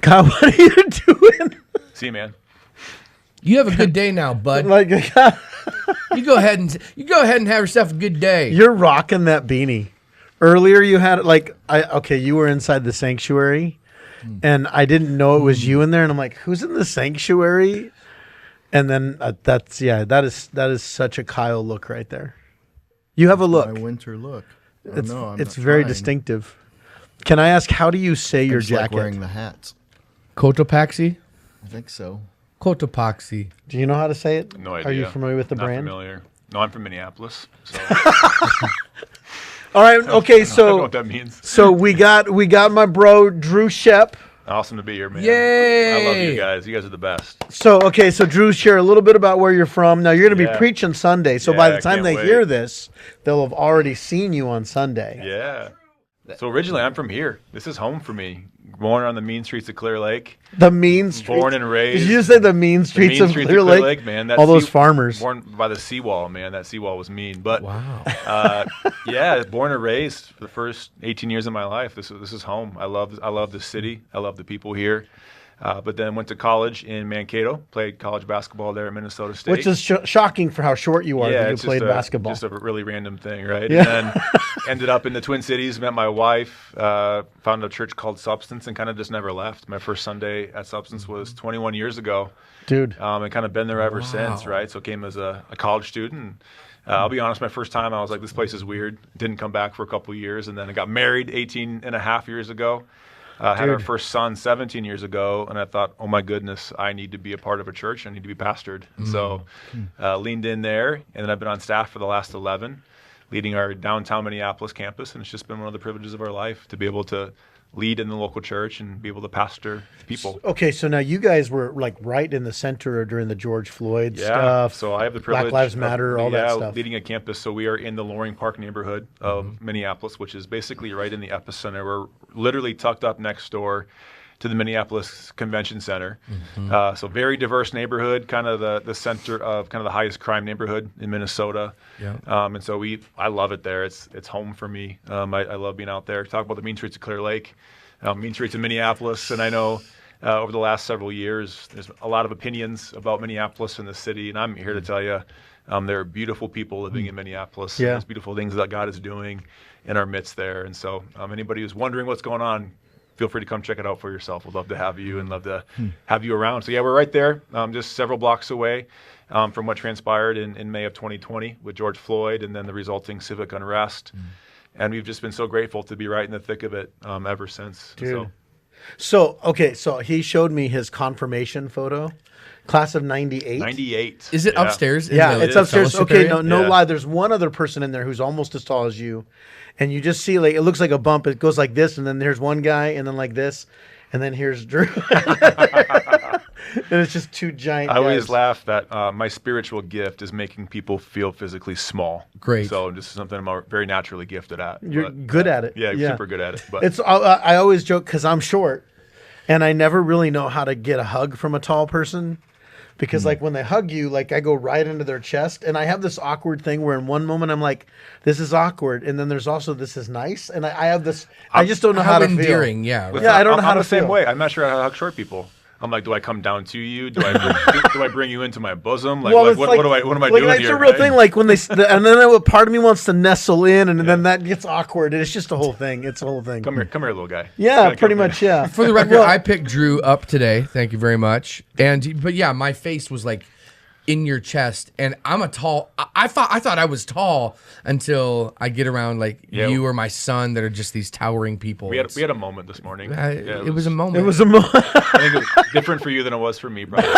Kyle, what are you doing? See you, man. You have a good day now, bud. Like, You go ahead and have yourself a good day. you're rocking that beanie. Earlier you had you were inside the sanctuary and I didn't know it was you in there and I'm like, who's in the sanctuary? And then that is such a Kyle look right there. You have a look. My winter look. It's very distinctive. Can I ask, how do you say your jacket? Like wearing the hats. Cotopaxi? I think so. Cotopaxi. Do you know how to say it? No idea. Are you familiar with the Not brand? familiar. No, I'm from Minneapolis. So All right. Okay. I don't know what So that means. so we got my bro Drew Shepp. Awesome to be here, man. Yay! I love you guys. You guys are the best. So Drew, share a little bit about where you're from. Now you're going to be Yeah. preaching Sunday. So Yeah, by the I time can't they wait. hear this, they'll have already seen you on Sunday. Yeah. So originally, I'm from here. This is home for me. Born on the mean streets of Clear Lake. The mean streets. Born and raised. Did you just say the mean streets, of Clear Lake? man. All those farmers. Born by the seawall, man. That seawall was mean. But Wow. yeah, born and raised for the first 18 years of my life. This is home. I love the city. I love the people here. But then went to college in Mankato. Played college basketball there at Minnesota State. Which is shocking for how short you are that you it's played basketball. Just a really random thing, right? Yeah. And then ended up in the Twin Cities, met my wife, found a church called Substance, and kind of just never left. My first Sunday at Substance was 21 years ago. Dude. And kind of been there ever since, right? So came as a college student. I'll be honest, my first time I was like, this place is weird. Didn't come back for a couple of years, and then I got married 18 and a half years ago. Had our first son 17 years ago, and I thought, oh my goodness, I need to be a part of a church. I need to be pastored. And so leaned in there, and then I've been on staff for the last 11, leading our downtown Minneapolis campus, and it's just been one of the privileges of our life to be able to lead in the local church and be able to pastor people. Okay, so now you guys were like right in the center during the George Floyd stuff. So I have the privilege Black Lives of, Matter, all that stuff. Leading a campus. So we are in the Loring Park neighborhood of Minneapolis, which is basically right in the epicenter. We're literally tucked up next door to the Minneapolis Convention Center. So very diverse neighborhood, kind of the center of kind of the highest crime neighborhood in Minnesota. Yeah. And so I love it there. It's home for me. I love being out there. Talk about the mean streets of Clear Lake, mean streets of Minneapolis, and I know over the last several years there's a lot of opinions about Minneapolis and the city, and I'm here to tell you there are beautiful people living in Minneapolis. Yeah. There's beautiful things that God is doing in our midst there, and so anybody who's wondering what's going on, feel free to come check it out for yourself. We'd love to have you and love to have you around. So yeah, we're right there, just several blocks away from what transpired in May of 2020 with George Floyd and then the resulting civic unrest. And we've just been so grateful to be right in the thick of it ever since. Dude. So he showed me his confirmation photo, class of 98. 98. Is it upstairs? in Yeah, the it's upstairs. fellowship Okay, area? no Yeah. lie. There's one other person in there who's almost as tall as you. And you just see, like, it looks like a bump. It goes like this, and then there's one guy, and then like this, and then here's Drew. And it's just two giant I always guys. laugh that my spiritual gift is making people feel physically small. Great. So this is something I'm very naturally gifted at. You're But, good at it. Yeah, super good at it. But It's I always joke because I'm short, and I never really know how to get a hug from a tall person. Because like when they hug you, like I go right into their chest, and I have this awkward thing where in one moment I'm like, "This is awkward," and then there's also "This is nice," and I have this. I just don't know how to endearing, feel. yeah. Yeah, I don't know how I'm to the same feel. way. I'm not sure how to hug short people. I'm like, do I come down to you? Do I bring you into my bosom? Like, Well, it's what like- am I like, doing that's here? a real right? thing. Like when and then part of me wants to nestle in, and then that gets awkward, and it's just a whole thing. It's a whole thing. Come here, little guy. Yeah, Gotta pretty come here. much. Yeah. For the record, I picked Drew up today. Thank you very much. But yeah, my face was like in your chest, and I'm a tall. I thought I was tall until I get around like Yeah. you or my son that are just these towering people. We had a moment this morning. It was a moment. It was a moment. I think it was different for you than it was for me, probably.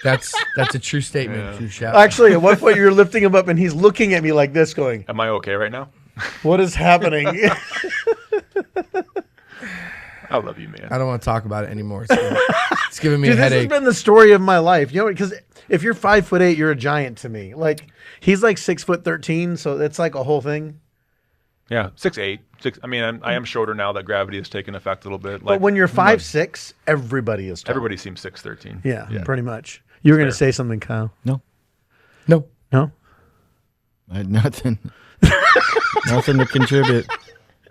That's a true statement, Drew Shepp. Actually, at one point you were lifting him up, and he's looking at me like this, going, Am I okay right now? "What is happening?" I love you, man. I don't want to talk about it anymore. It's giving me Dude, a this has headache. been the story of my life. You know, because if you're 5'8", you're a giant to me. Like he's like 6'13", so it's like a whole thing. Yeah, 6'8". I mean, I am shorter now that gravity has taken effect a little bit. But when you're 5'6", everybody is tall. everybody seems 6'13". Yeah, pretty much. You were going to Fair. say something, Kyle. No, No. No? I had nothing. Nothing to contribute.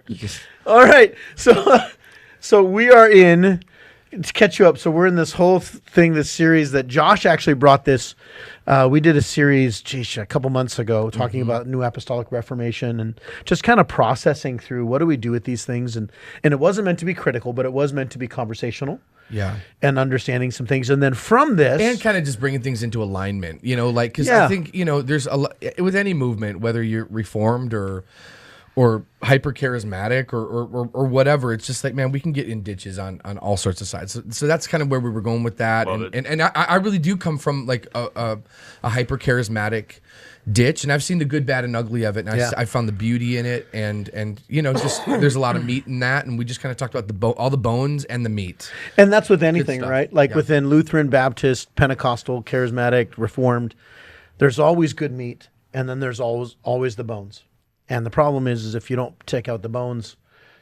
Just All right. So So we are in, to catch you up, so we're in this whole thing, this series that Josh actually brought this. We did a series, a couple months ago, talking about New Apostolic Reformation and just kind of processing through what do we do with these things. And it wasn't meant to be critical, but it was meant to be conversational. Yeah. And understanding some things. And then from this. And kind of just bringing things into alignment, like, because I think, there's a lot with any movement, whether you're reformed or hyper charismatic or whatever. It's just like, man, we can get in ditches on all sorts of sides. So that's kind of where we were going with that. And I really do come from like a hyper charismatic ditch, and I've seen the good, bad, and ugly of it, and I found the beauty in it, and just there's a lot of meat in that, and we just kind of talked about all the bones and the meat. And that's with anything, right? Like within Lutheran, Baptist, Pentecostal, Charismatic, Reformed, there's always good meat, and then there's always the bones. And the problem is if you don't take out the bones,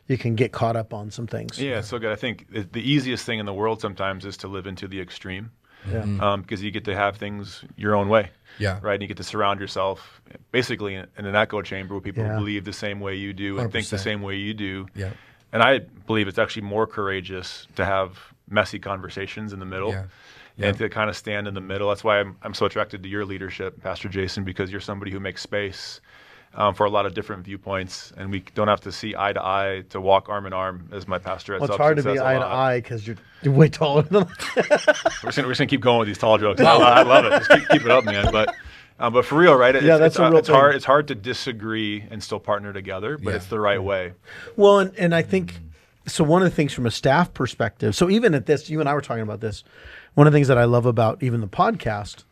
you can get caught up on some things. Yeah, it's so good. I think the easiest thing in the world sometimes is to live into the extreme. Because you get to have things your own way. Yeah. Right. And you get to surround yourself basically in an echo chamber where people believe the same way you do and 100%. think the same way you do. Yeah. And I believe it's actually more courageous to have messy conversations in the middle and to kind of stand in the middle. That's why I'm so attracted to your leadership, Pastor Jason, because you're somebody who makes space for a lot of different viewpoints, and we don't have to see eye to eye to walk arm in arm, as my pastor at Well, it's Substance hard to says be a eye to lot. eye because you're way taller than We're just gonna keep going with these tall jokes. I love it. Just keep it up, man. But for real, right? That's a real it's thing. hard. It's hard to disagree and still partner together, but it's the right way. Well, and I think, so one of the things from a staff perspective, so even at this, you and I were talking about this, one of the things that I love about even the podcast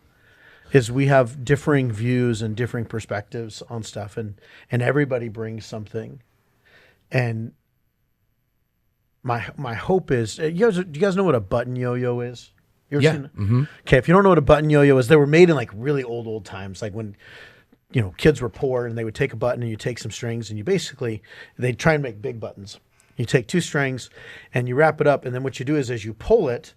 is we have differing views and differing perspectives on stuff, and everybody brings something. And my hope is, do you guys know what a button yo-yo is? You ever seen it? Mm-hmm. Okay, if you don't know what a button yo-yo is, they were made in like really old times, like when kids were poor, and they would take a button and you take some strings and they'd try and make big buttons. You take two strings and you wrap it up, and then what you do is as you pull it,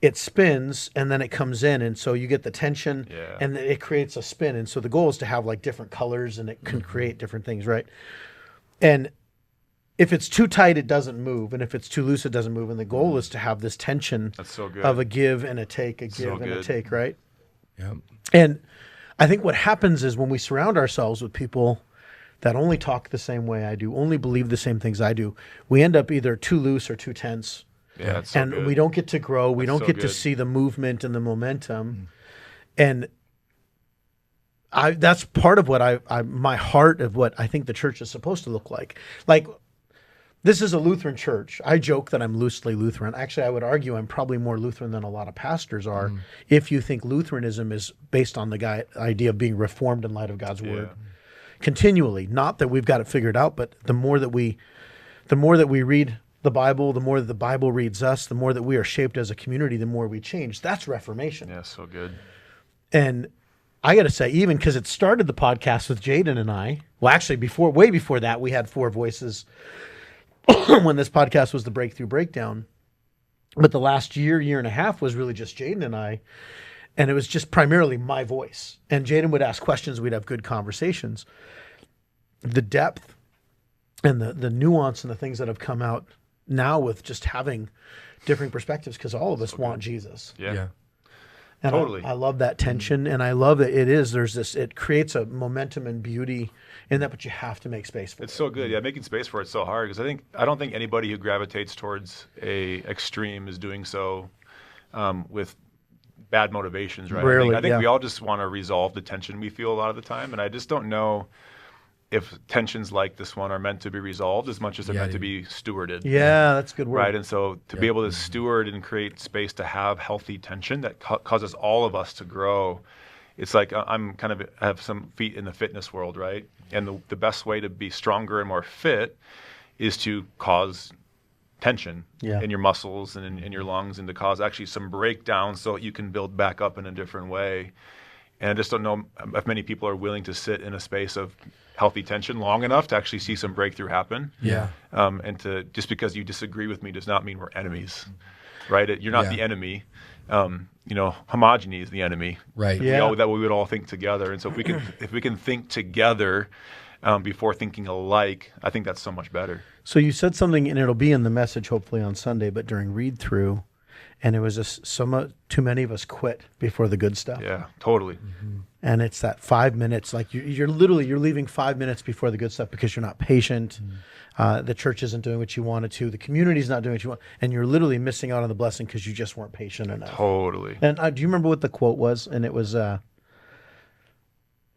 it spins and then it comes in, and so you get the tension and it creates a spin. And so the goal is to have like different colors, and it can create different things, right? And if it's too tight, it doesn't move, and if it's too loose, it doesn't move. And the goal is to have this tension of a give and a take, a give and a take, right? Yeah. And I think what happens is when we surround ourselves with people that only talk the same way I do, only believe the same things I do, we end up either too loose or too tense. Yeah, that's so and good. we don't get to grow. We don't get to good. see the movement and the momentum. And that's part of what my heart of what I think the church is supposed to look like. Like, this is a Lutheran church. I joke that I'm loosely Lutheran. Actually, I would argue I'm probably more Lutheran than a lot of pastors are, if you think Lutheranism is based on the idea of being reformed in light of God's word. Continually. Not that we've got it figured out, but the more that we read the Bible, the more that the Bible reads us, the more that we are shaped as a community, the more we change. That's Reformation. Yeah, so good. And I got to say, even because it started the podcast with Jaden and I, well, actually, way before that, we had four voices when this podcast was the Breakthrough Breakdown. But the last year and a half was really just Jaden and I, and it was just primarily my voice. And Jaden would ask questions, we'd have good conversations. The depth and the nuance and the things that have come out now with just having different perspectives, because all of us want Jesus. Yeah. And Totally. I love that tension, and I love that it creates a momentum and beauty in that, but you have to make space for it. It's so good. Yeah, making space for it's so hard, because I don't think anybody who gravitates towards a extreme is doing so with bad motivations, right? Rarely, I think we all just want to resolve the tension we feel a lot of the time, and I just don't know if tensions like this one are meant to be resolved as much as they're meant to be stewarded. Yeah, that's a good word. Right, and so to be able to steward and create space to have healthy tension that causes all of us to grow, it's like I have some feet in the fitness world, right? And the best way to be stronger and more fit is to cause tension in your muscles and in your lungs, and to cause actually some breakdown so you can build back up in a different way. And I just don't know if many people are willing to sit in a space of healthy tension long enough to actually see some breakthrough happen. Yeah. And just because you disagree with me does not mean we're enemies, right? You're not the enemy. Homogeny is the enemy. Right. Yeah. That we would all think together. And so if we can think together, before thinking alike, I think that's so much better. So you said something, and it'll be in the message hopefully on Sunday, but during read through, and it was just too many of us quit before the good stuff. Yeah, totally. And it's that 5 minutes, like you're leaving 5 minutes before the good stuff because you're not patient. The church isn't doing what you wanted to. The community's not doing what you want, and you're literally missing out on the blessing because you just weren't patient enough. Totally. And do you remember what the quote was? And it was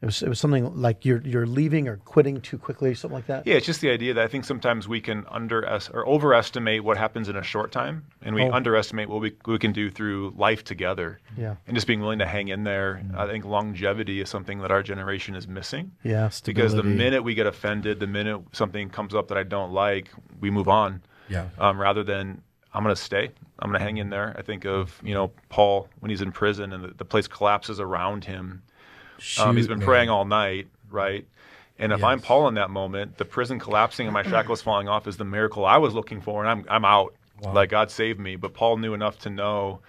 something like you're leaving or quitting too quickly, or something like that. Yeah, it's just the idea that I think sometimes we can overestimate what happens in a short time, and we underestimate what we can do through life together. Yeah. And just being willing to hang in there. I think longevity is something that our generation is missing. Yeah. Because the Stability. minute we get offended, the minute something comes up that I don't like, we move on. Yeah. Rather than I'm going to stay. I'm going to hang in there. I think of Paul when he's in prison and the place collapses around him. He's been praying all night, right? And if I'm Paul in that moment, the prison collapsing and my shackles falling off is the miracle I was looking for, and I'm out. Wow. Like God saved me. But Paul knew enough to know,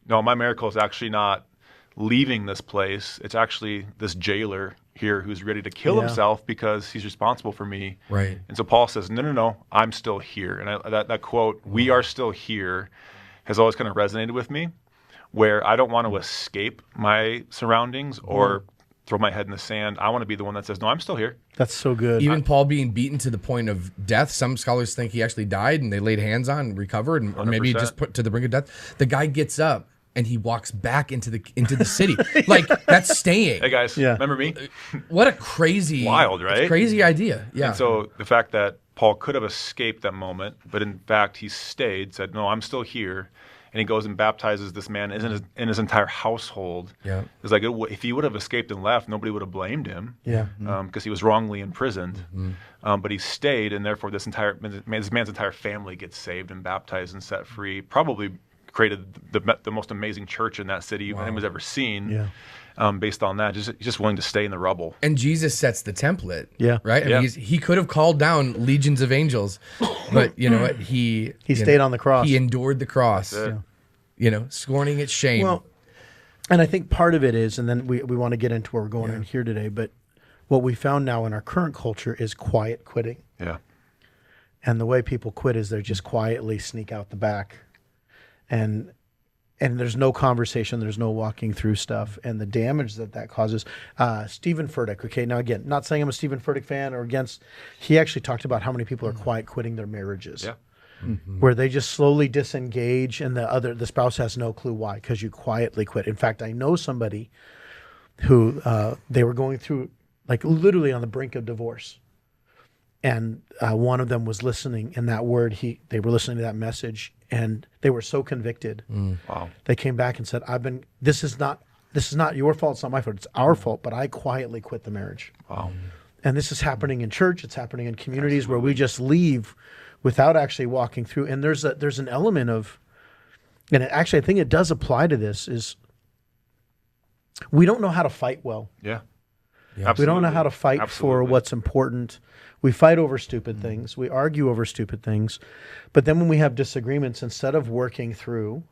no, my miracle is actually not leaving this place. It's actually this jailer here who's ready to kill himself because he's responsible for me. Right. And so Paul says, no, I'm still here. And that quote, "We are still here," has always kind of resonated with me, where I don't want to escape my surroundings or throw my head in the sand. I want to be the one that says, no, I'm still here. That's so good. Even Paul being beaten to the point of death, some scholars think he actually died and they laid hands on and recovered, or maybe 100%. just put to the brink of death. The guy gets up and he walks back into the city. Like, that's staying. Hey guys, remember me? What a crazy, Wild, right? Crazy idea. Yeah. And so the fact that Paul could have escaped that moment, but in fact he stayed, said, no, I'm still here. And he goes and baptizes this man in his entire household. Yeah. It's like if he would have escaped and left, nobody would have blamed him. Yeah. Because he was wrongly imprisoned. But he stayed, and therefore this man's entire family gets saved and baptized and set free. Probably created the most amazing church in that city anyone's ever seen. Yeah. Based on that, just willing to stay in the rubble. And Jesus sets the template. Yeah. Right? I mean, he could have called down legions of angels, but you know what? He stayed on the cross. He endured the cross. That's it. Scorning its shame. Well, and I think part of it is, and then we want to get into where we're going in here today, but what we found now in our current culture is quiet quitting. Yeah. And the way people quit is they just quietly sneak out the back. And there's no conversation, there's no walking through stuff, and the damage that causes. Stephen Furtick, okay, now again, not saying I'm a Stephen Furtick fan or against, he actually talked about how many people are quiet quitting their marriages. Yeah. Where they just slowly disengage and the spouse has no clue why, because you quietly quit. In fact, I know somebody who they were going through, like literally on the brink of divorce. And one of them was listening, and that word, they were listening to that message, and they were so convicted. Wow. They came back and said, this is not your fault, it's not my fault, it's our fault, but I quietly quit the marriage. Wow. And this is happening in church, it's happening in communities where we just leave without actually walking through. And there's an element of, and actually I think it does apply to this, is we don't know how to fight well. Yeah. We don't know how to fight for what's important. We fight over stupid things. We argue over stupid things. But then when we have disagreements, instead of working through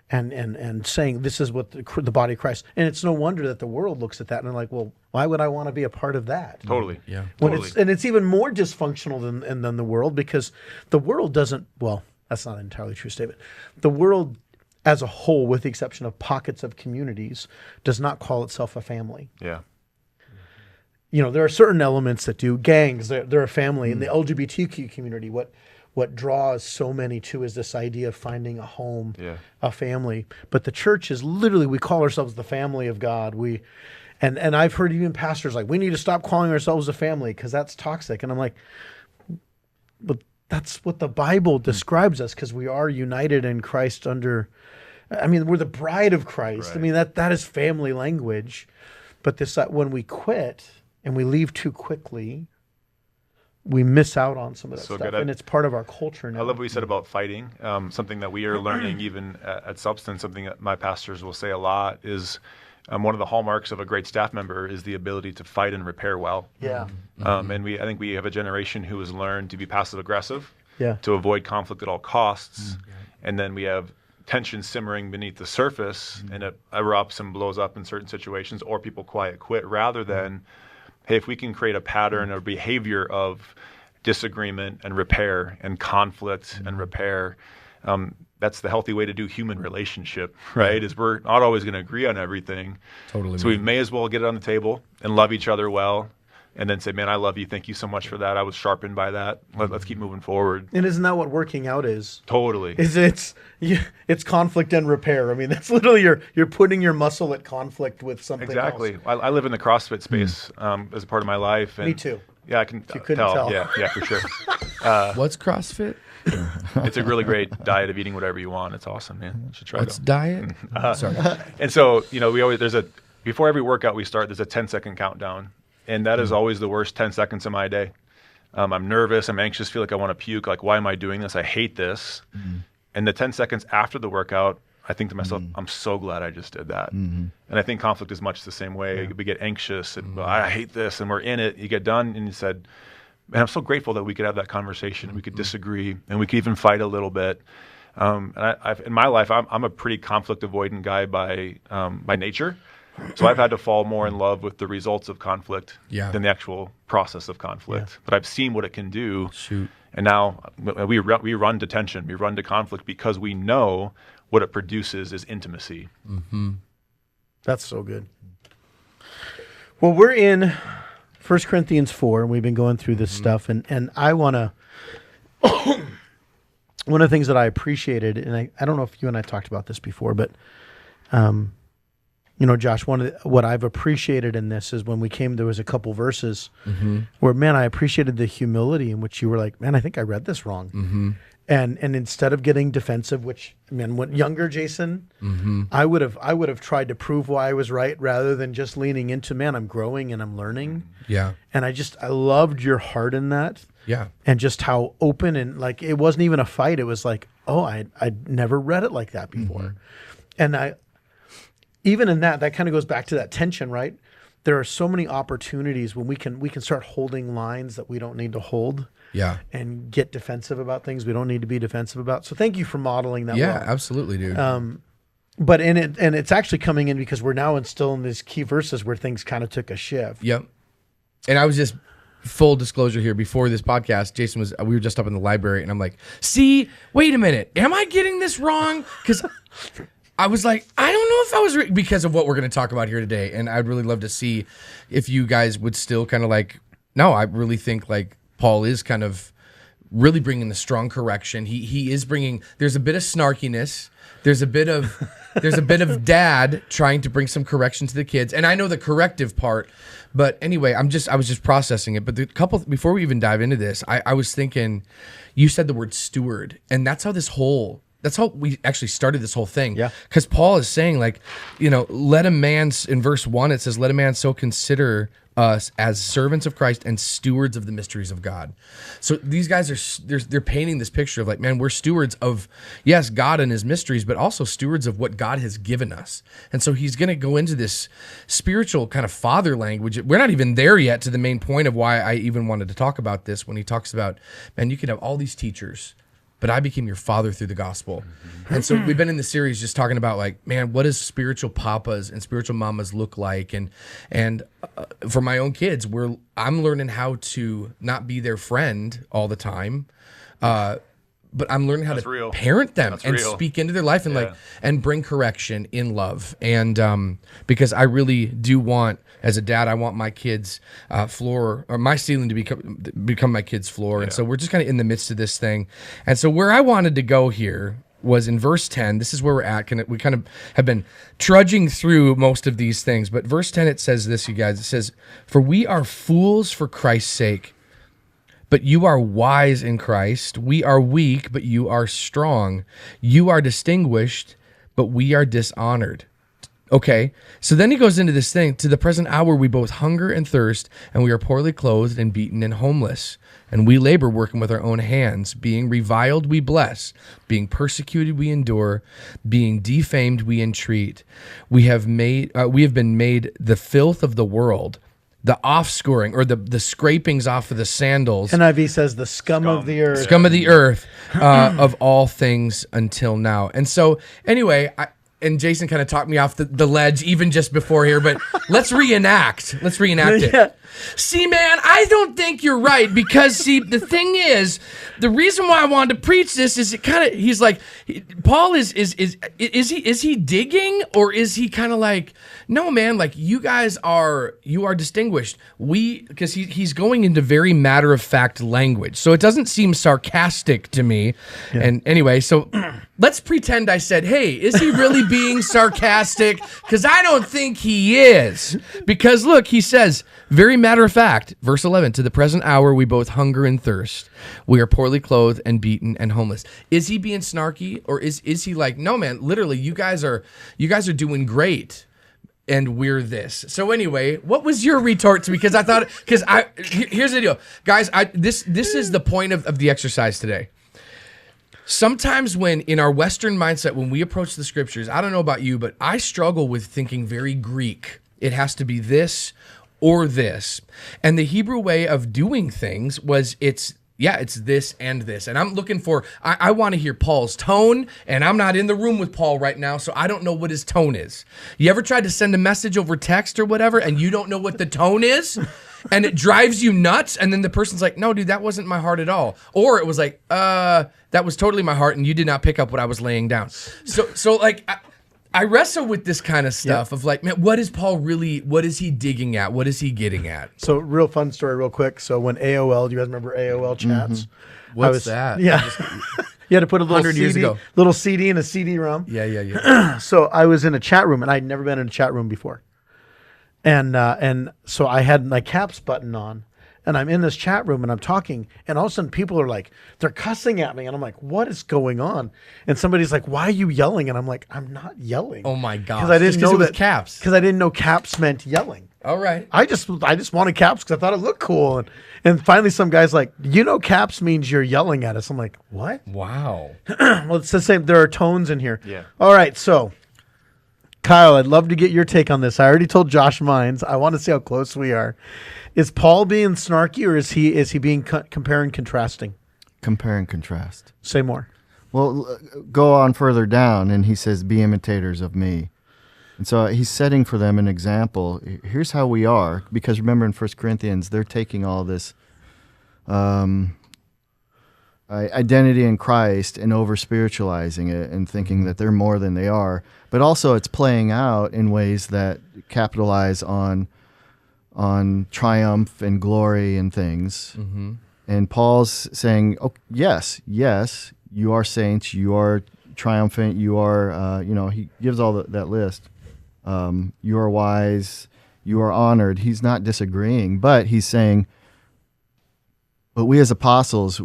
and saying this is what the body of Christ, and it's no wonder that the world looks at that and they're like, well, why would I want to be a part of that? Totally. Yeah. When Totally. it's even more dysfunctional than the world, because the world doesn't, well, that's not an entirely true statement. The world as a whole, with the exception of pockets of communities, does not call itself a family. Yeah. There are certain elements that do. Gangs, they're a family. In the LGBTQ community, what draws so many to is this idea of finding a home, a family. But the church is literally, we call ourselves the family of God. And I've heard even pastors like, we need to stop calling ourselves a family because that's toxic. And I'm like, but that's what the Bible describes us, because we are united in Christ we're the bride of Christ. Right. I mean, that is family language. But this, when we quit and we leave too quickly, we miss out on some of that stuff. And it's part of our culture now. I love what you said about fighting. Something that we are learning even at Substance, something that my pastors will say a lot is one of the hallmarks of a great staff member is the ability to fight and repair well. Yeah. And I think we have a generation who has learned to be passive aggressive, Yeah. to avoid conflict at all costs. And then we have tension simmering beneath the surface, and it erupts and blows up in certain situations, or people quiet quit rather than, hey, if we can create a pattern or behavior of disagreement and repair and conflict and repair, that's the healthy way to do human relationship, right? Is we're not always going to agree on everything. Totally. So we may as well get it on the table and love each other well, and then say, man, I love you. Thank you so much for that. I was sharpened by that. Let's keep moving forward. And isn't that what working out is? Totally. It's conflict and repair. I mean, that's literally you're putting your muscle at conflict with something Exactly. else. I live in the CrossFit space as a part of my life. And Me too. Yeah, I can You couldn't tell. Yeah, for sure. What's CrossFit? It's a really great diet of eating whatever you want. It's awesome, man. You should try What's it. diet? Sorry. And so, we always, before every workout we start, there's a 10-second countdown. And that is always the worst 10 seconds of my day. I'm nervous. I'm anxious. Feel like I want to puke. Like, why am I doing this? I hate this. And the 10 seconds after the workout, I think to myself, I'm so glad I just did that. And I think conflict is much the same way. We get anxious and I hate this, and we're in it. You get done and you said, man, I'm so grateful that we could have that conversation. We could disagree and we could even fight a little bit. And I've in my life, I'm a pretty conflict avoidant guy by nature. So I've had to fall more in love with the results of conflict than the actual process of conflict. But I've seen what it can do. Shoot. And now we run to tension. We run to conflict because we know what it produces is intimacy. That's so good. Well, we're in 1 Corinthians 4, and we've been going through this stuff. And I want to... one of the things that I appreciated, and I don't know if you and I talked about this before, but... Josh, what I've appreciated in this is when we came, there was a couple verses where, man, I appreciated the humility in which you were like, man, I think I read this wrong. And instead of getting defensive, which, man, when younger Jason, I would have tried to prove why I was right rather than just leaning into, man, I'm growing and I'm learning. Yeah. And I loved your heart in that. Yeah. And just how open and like, it wasn't even a fight. It was like, oh, I'd never read it like that before. And even in that kind of goes back to that tension, right? There are so many opportunities when we can start holding lines that we don't need to hold. Yeah. And get defensive about things we don't need to be defensive about. So thank you for modeling that. Yeah, well. absolutely, dude. But it's actually coming in because we're now still in these key verses where things kind of took a shift. Yep. And I was just full disclosure here before this podcast. Jason we were just up in the library, and I'm like, see, wait a minute, am I getting this wrong? Because I was like, I don't know if I was because of what we're going to talk about here today. And I'd really love to see if you guys would still kind of like, no, I really think like Paul is kind of really bringing the strong correction. He is bringing, there's a bit of snarkiness. There's a bit of dad trying to bring some correction to the kids. And I know the corrective part, but anyway, I was just processing it. But before we even dive into this, I was thinking, you said the word steward, and that's how we actually started this whole thing. Yeah. Because Paul is saying, like, let a man, in verse 1, it says, let a man so consider us as servants of Christ and stewards of the mysteries of God. So these guys they're painting this picture of like, man, we're stewards of, yes, God and his mysteries, but also stewards of what God has given us. And so he's going to go into this spiritual kind of father language. We're not even there yet to the main point of why I even wanted to talk about this, when he talks about, man, you could have all these teachers, but I became your father through the gospel. And so we've been in the series just talking about like, man, what does spiritual papas and spiritual mamas look like? And for my own kids, I'm learning how to not be their friend all the time, but I'm learning how to parent them and speak into their life and and bring correction in love. And because I really do want, as a dad, I want my kids' floor, or my ceiling, to become my kids' floor. And so we're just kind of in the midst of this thing. And so where I wanted to go here was in verse 10. This is where we're at. We kind of have been trudging through most of these things. But verse 10, it says this, you guys. It says, "For we are fools for Christ's sake, but you are wise in Christ. We are weak, but you are strong. You are distinguished, but we are dishonored." Okay, so then he goes into this thing, to the present hour we both hunger and thirst, and we are poorly clothed and beaten and homeless. And we labor, working with our own hands. Being reviled, we bless. Being persecuted, we endure. Being defamed, we entreat. We have been made the filth of the world, the offscoring, or the scrapings off of the sandals. NIV says the scum of the earth. Scum of the earth, of all things until now. And so, anyway, and Jason kind of talked me off the ledge even just before here, but let's reenact it. Yeah. See, man, I don't think you're right because, see, the thing is, the reason why I wanted to preach this is it kind of, he's like, Paul is he digging, or is he kind of like, no, man, like you are distinguished. Because he's going into very matter of fact language, so it doesn't seem sarcastic to me. Yeah. And anyway, so let's pretend I said, hey, is he really being sarcastic? Because I don't think he is. Because look, he says, very matter of fact, verse 11, to the present hour we both hunger and thirst. We are poorly clothed and beaten and homeless. Is he being snarky, or is he like, no, man, literally, you guys are doing great, and we're this. So anyway, what was your retort to me? Because here's the deal, guys. This is the point of the exercise today. Sometimes when in our Western mindset, when we approach the scriptures, I don't know about you, but I struggle with thinking very Greek. It has to be this or this. And the Hebrew way of doing things was it's this and this. And I'm looking for, I want to hear Paul's tone, and I'm not in the room with Paul right now, so I don't know what his tone is. You ever tried to send a message over text or whatever, and you don't know what the tone is? And it drives you nuts, and then the person's like, no, dude, that wasn't my heart at all. Or it was like, that was totally my heart, and you did not pick up what I was laying down. So like, I wrestle with this kind of stuff of like, man, what is Paul really, what is he digging at? What is he getting at? So real fun story real quick. So when AOL, do you guys remember AOL chats? Mm-hmm. What's that? Yeah. You had to put a little years ago. Little CD in a CD-ROM. Yeah. So I was in a chat room, and I'd never been in a chat room before. And so I had my caps button on, and I'm in this chat room and I'm talking, and all of a sudden people are like, they're cussing at me, and I'm like, what is going on? And somebody's like, why are you yelling? And I'm like, I'm not yelling. Oh my God. Because I didn't know that caps. Because I didn't know caps meant yelling. All right. I just wanted caps because I thought it looked cool. And finally some guy's like, caps means you're yelling at us. I'm like, what? Wow. Well, it's the same. There are tones in here. Yeah. All right. So Kyle, I'd love to get your take on this. I already told Josh mine. I want to see how close we are. Is Paul being snarky, or is he being compare and contrasting? Compare and contrast. Say more. Well, go on further down, and he says, be imitators of me. And so he's setting for them an example. Here's how we are, because remember in 1 Corinthians, they're taking all this identity in Christ and over-spiritualizing it and thinking that they're more than they are. But also it's playing out in ways that capitalize on triumph and glory and things. Mm-hmm. And Paul's saying, oh, yes, you are saints, you are triumphant, you are, he gives all that list. You are wise, you are honored. He's not disagreeing, but he's saying, but we as apostles,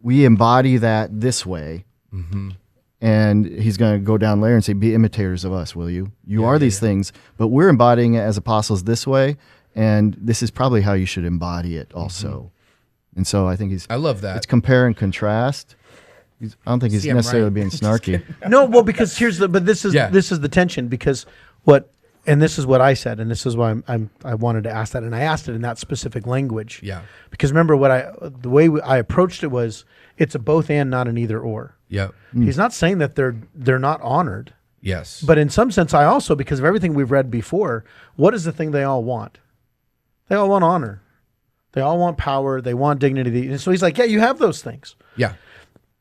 we embody that this way. Mm-hmm. And he's going to go down later and say, be imitators of us, will you? You are these things, but we're embodying it as apostles this way, and this is probably how you should embody it also. Mm-hmm. And so I think I love that. It's compare and contrast. I don't think he's necessarily being snarky. No, well, because this is the tension, because this is what I said, and this is why I wanted to ask that, and I asked it in that specific language. Yeah. Because remember the way I approached it was, it's a both and, not an either or. Yeah. He's not saying that they're not honored. Yes. But in some sense, I also, because of everything we've read before, what is the thing they all want? They all want honor. They all want power. They want dignity. And so he's like, yeah, you have those things. Yeah.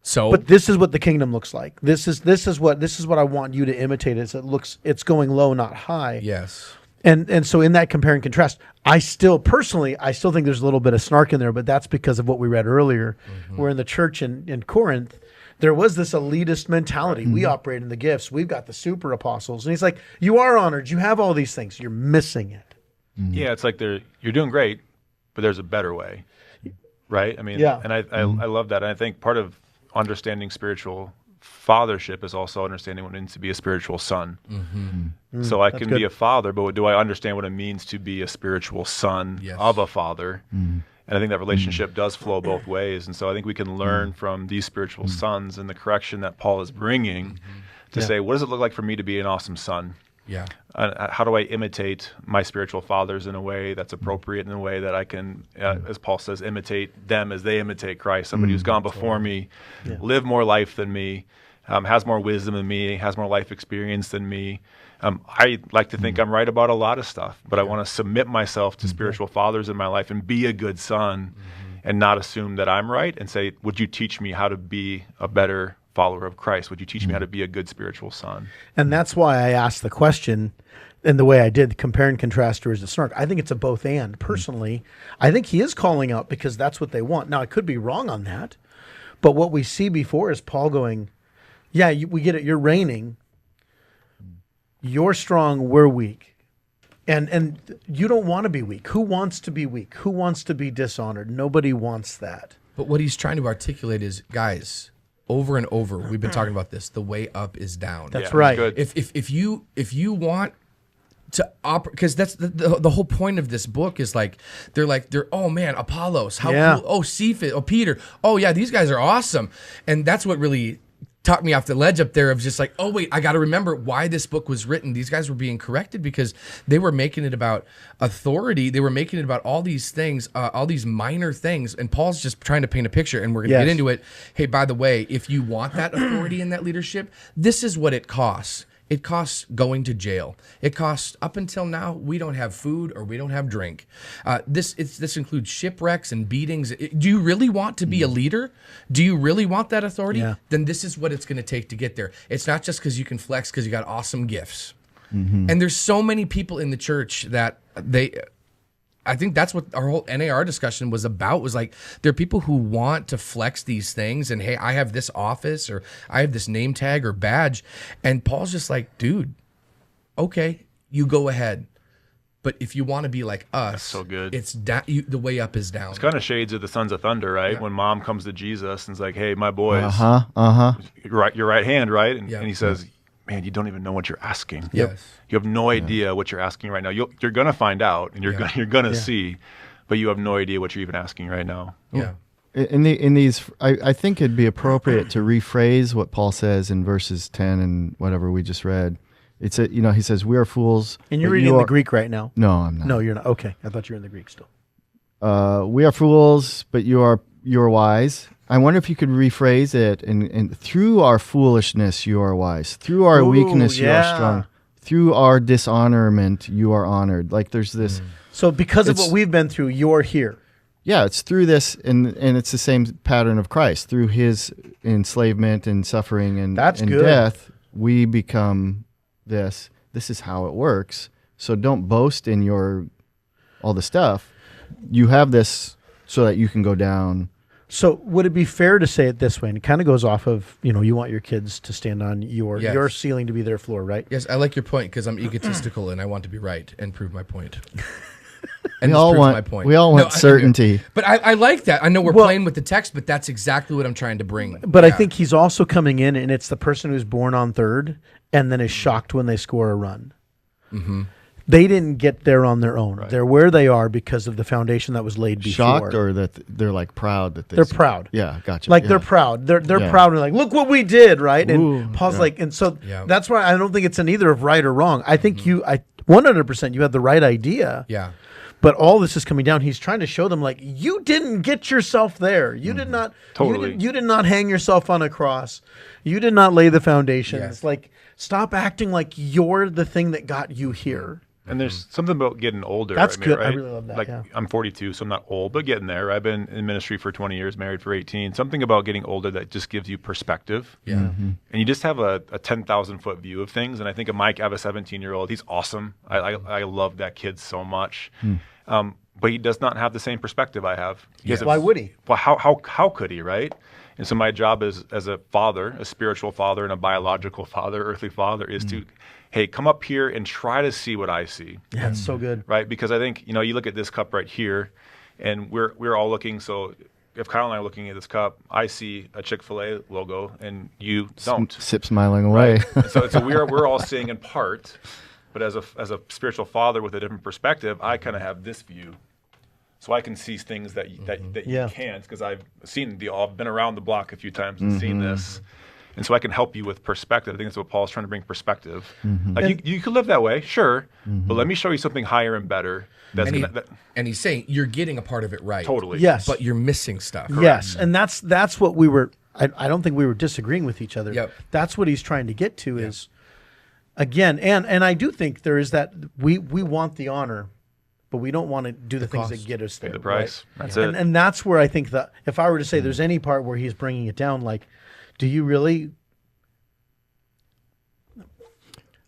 So, but this is what the kingdom looks like. This is what I want you to imitate. It's going low, not high. Yes. And so in that compare and contrast, I still think there's a little bit of snark in there, but that's because of what we read earlier, where in the church in Corinth, there was this elitist mentality. Mm-hmm. We operate in the gifts. We've got the super apostles. And he's like, you are honored. You have all these things. You're missing it. Mm-hmm. Yeah, it's like you're doing great, but there's a better way, right? I mean, yeah. And I love that. And I think part of understanding spiritual fathership is also understanding what it means to be a spiritual son. Mm-hmm. So I can be a father, but do I understand what it means to be a spiritual son of a father? Mm-hmm. And I think that relationship does flow both ways. And so I think we can learn from these spiritual sons and the correction that Paul is bringing to say, what does it look like for me to be an awesome son? Yeah. How do I imitate my spiritual fathers in a way that's appropriate, in a way that I can, as Paul says, imitate them as they imitate Christ, somebody who's gone before me, live more life than me, has more wisdom than me, has more life experience than me. I like to think I'm right about a lot of stuff, but I want to submit myself to spiritual fathers in my life and be a good son and not assume that I'm right and say, would you teach me how to be a better follower of Christ? Would you teach me how to be a good spiritual son? And that's why I asked the question in the way I did, compare and contrast to as a snark. I think it's a both and. Personally, I think he is calling out because that's what they want. Now, I could be wrong on that, but what we see before is Paul going, yeah, we get it. You're reigning. You're strong. We're weak. And you don't want to be weak. Who wants to be weak? Who wants to be dishonored? Nobody wants that. But what he's trying to articulate is, guys, over and over, we've been talking about this. The way up is down. That's right. Good. If you want to operate, because that's the whole point of this book is like they're oh man, Apollos, how cool. Oh, Cephas, oh Peter, oh yeah, these guys are awesome, and that's what really talked me off the ledge up there of just like, oh wait, I got to remember why this book was written. These guys were being corrected because they were making it about authority. They were making it about all these things, all these minor things. And Paul's just trying to paint a picture, and we're going to get into it. Hey, by the way, if you want that authority and that leadership, this is what it costs. It costs going to jail. It costs, up until now, we don't have food or we don't have drink. This includes shipwrecks and beatings. Do you really want to be a leader? Do you really want that authority? Yeah. Then this is what it's going to take to get there. It's not just because you can flex because you got awesome gifts. And there's so many people in the church that I think that's what our whole NAR discussion was about, was like, there are people who want to flex these things and, hey, I have this office or I have this name tag or badge. And Paul's just like, dude, okay, you go ahead. But if you want to be like us, that's so good. It's the way up is down. It's kind of shades of the Sons of Thunder, right? Yeah. When mom comes to Jesus and is like, hey, my boys, your right hand, right? And he says, man, you don't even know what you're asking. Yes. You have no idea what you're asking right now. You're going to find out, and you're going to see, but you have no idea what you're even asking right now. Yeah. In these, I think it'd be appropriate to rephrase what Paul says in verses 10 and whatever we just read. It's he says, we are fools. And you're reading the Greek right now. No, I'm not. No, you're not. Okay. I thought you were in the Greek still. We are fools, but you are wise. I wonder if you could rephrase it, and through our foolishness you are wise. Through our weakness you are strong. Through our dishonorment you are honored. Like there's this. So because of what we've been through, you're here. Yeah, it's through this, and it's the same pattern of Christ. Through his enslavement and suffering and death, we become this. This is how it works. So don't boast in all the stuff. You have this so that you can go down. So would it be fair to say it this way? And it kind of goes off of, you want your kids to stand on your ceiling to be their floor, right? Yes, I like your point because I'm egotistical and I want to be right and prove my point. And we all want certainty. But I like that. I know we're playing with the text, but that's exactly what I'm trying to bring. But I think he's also coming in, and it's the person who's born on third and then is shocked when they score a run. Mm-hmm. They didn't get there on their own. Right. They're where they are because of the foundation that was laid before. Shocked, or that they're like proud that they're proud. Yeah, gotcha. Like they're proud. They're proud and like, look what we did, right? And Paul's like, and so that's why I don't think it's an either of right or wrong. I think 100% you have the right idea. Yeah. But all this is coming down. He's trying to show them, like, you didn't get yourself there. You did not. Totally. You did not hang yourself on a cross. You did not lay the foundation. It's like, stop acting like you're the thing that got you here. And there's something about getting older. That's good. Right? I really love that. Like, I'm 42, so I'm not old, but getting there. I've been in ministry for 20 years, married for 18. Something about getting older that just gives you perspective. Yeah. Mm-hmm. And you just have a 10,000-foot view of things. And I think of Mike, I have a 17-year-old. He's awesome. I love that kid so much. But he does not have the same perspective I have. Why would he? Well, how could he, right? And so my job as a father, a spiritual father and a biological father, earthly father, is to, hey, come up here and try to see what I see. Yeah, it's so good. Right? Because I think, you look at this cup right here, and we're all looking, so if Kyle and I are looking at this cup, I see a Chick-fil-A logo, and you don't. Sip smiling away. Right? So we're all seeing in part, but as a spiritual father with a different perspective, I kind of have this view. So I can see things that you can't, because I've been around the block a few times and seen this. And so I can help you with perspective. I think that's what Paul's trying to bring, perspective. Like you could live that way, sure, but let me show you something higher and better. And he's saying you're getting a part of it right. Totally. Yes. But you're missing stuff. Yes. And that's what we were, I don't think we were disagreeing with each other. Yep. That's what he's trying to get to is, again, and I do think there is that we want the honor, but we don't want to do the things cost. that get us there. Pay the price. Right? That's it. And that's where I think that if I were to say there's any part where he's bringing it down, like, do you really?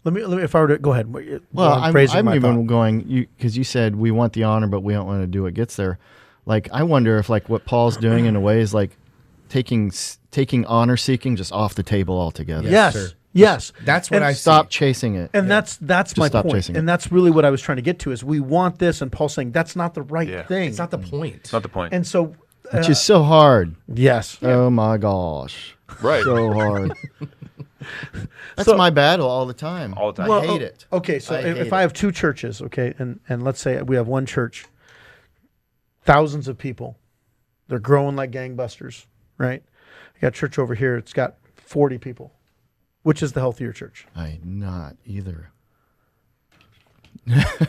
Let me. If I were to go ahead. Well, I'm my even thought. going because you said we want the honor, but we don't want to do what gets there. Like I wonder if like what Paul's doing in a way is like taking honor seeking just off the table altogether. Yes. sure. Yes. That's what And I Stop see. chasing it. And that's my stop point. chasing it. And that's really what I was trying to get to is we want this, and Paul's saying that's not the right Yeah. thing. It's not the point. It's not the point. And so, Which is so hard. yes. Oh my gosh. Right. So hard. That's So- my battle all the time. All the time. I hate it. Okay, so I hate if it. I have two churches, okay, and let's say we have one church, thousands of people, they're growing like gangbusters, right? I got a church over here, it's got 40 people. Which is the healthier church? Not either.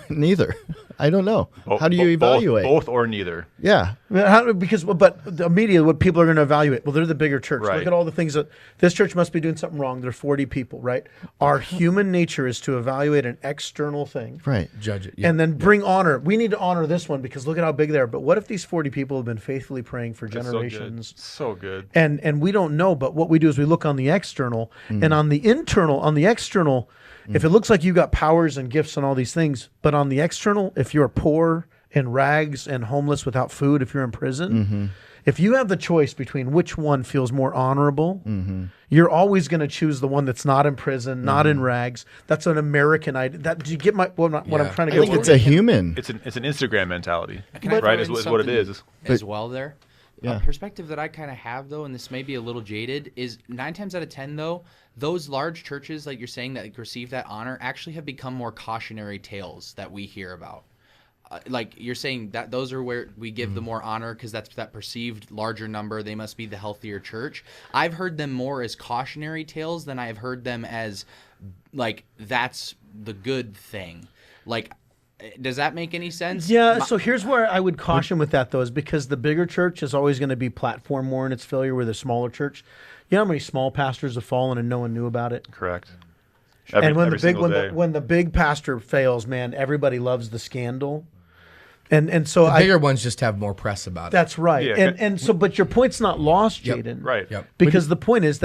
Neither. I don't know. Bo- How do you bo- evaluate? Both or neither. Yeah. But the media, what people are going to evaluate, well, they're the bigger church. Right. Look at all the things that this church must be doing something wrong. They're 40 people, right? Our human nature is to evaluate an external thing. Right. Judge it. Yeah. And then bring honor. We need to honor this one because look at how big they are. But what if these 40 people have been faithfully praying for That's generations? So good. And we don't know, but what we do is we look on the external and on the internal, on the external, if it looks like you got powers and gifts and all these things, but on the external, if you're poor and rags and homeless without food, if you're in prison, if you have the choice between which one feels more honorable, you're always going to choose the one that's not in prison, not in rags. That's an American idea. Do you get what I'm trying to I get? think it's a human. It's an Instagram mentality, Can I right? throw Is in what it something is. as well there. Yeah. A perspective that I kind of have though, and this may be a little jaded, is 9 times out of 10 though, those large churches, like you're saying, that receive that honor, actually have become more cautionary tales that we hear about. Like you're saying that those are where we give the more honor because that's that perceived larger number. They must be the healthier church. I've heard them more as cautionary tales than I've heard them as like that's the good thing. Like, does that make any sense? Yeah, so here's where I would caution with that, though, is because the bigger church is always going to be platform more in its failure, where the smaller church, you know how many small pastors have fallen and no one knew about it? Correct. And when every the big single day. when the big pastor fails, man, everybody loves the scandal. And so the bigger ones just have more press about it. that's right. Yeah. And so but your point's not lost, Yep. Jaden. Right. Yep. Because the point is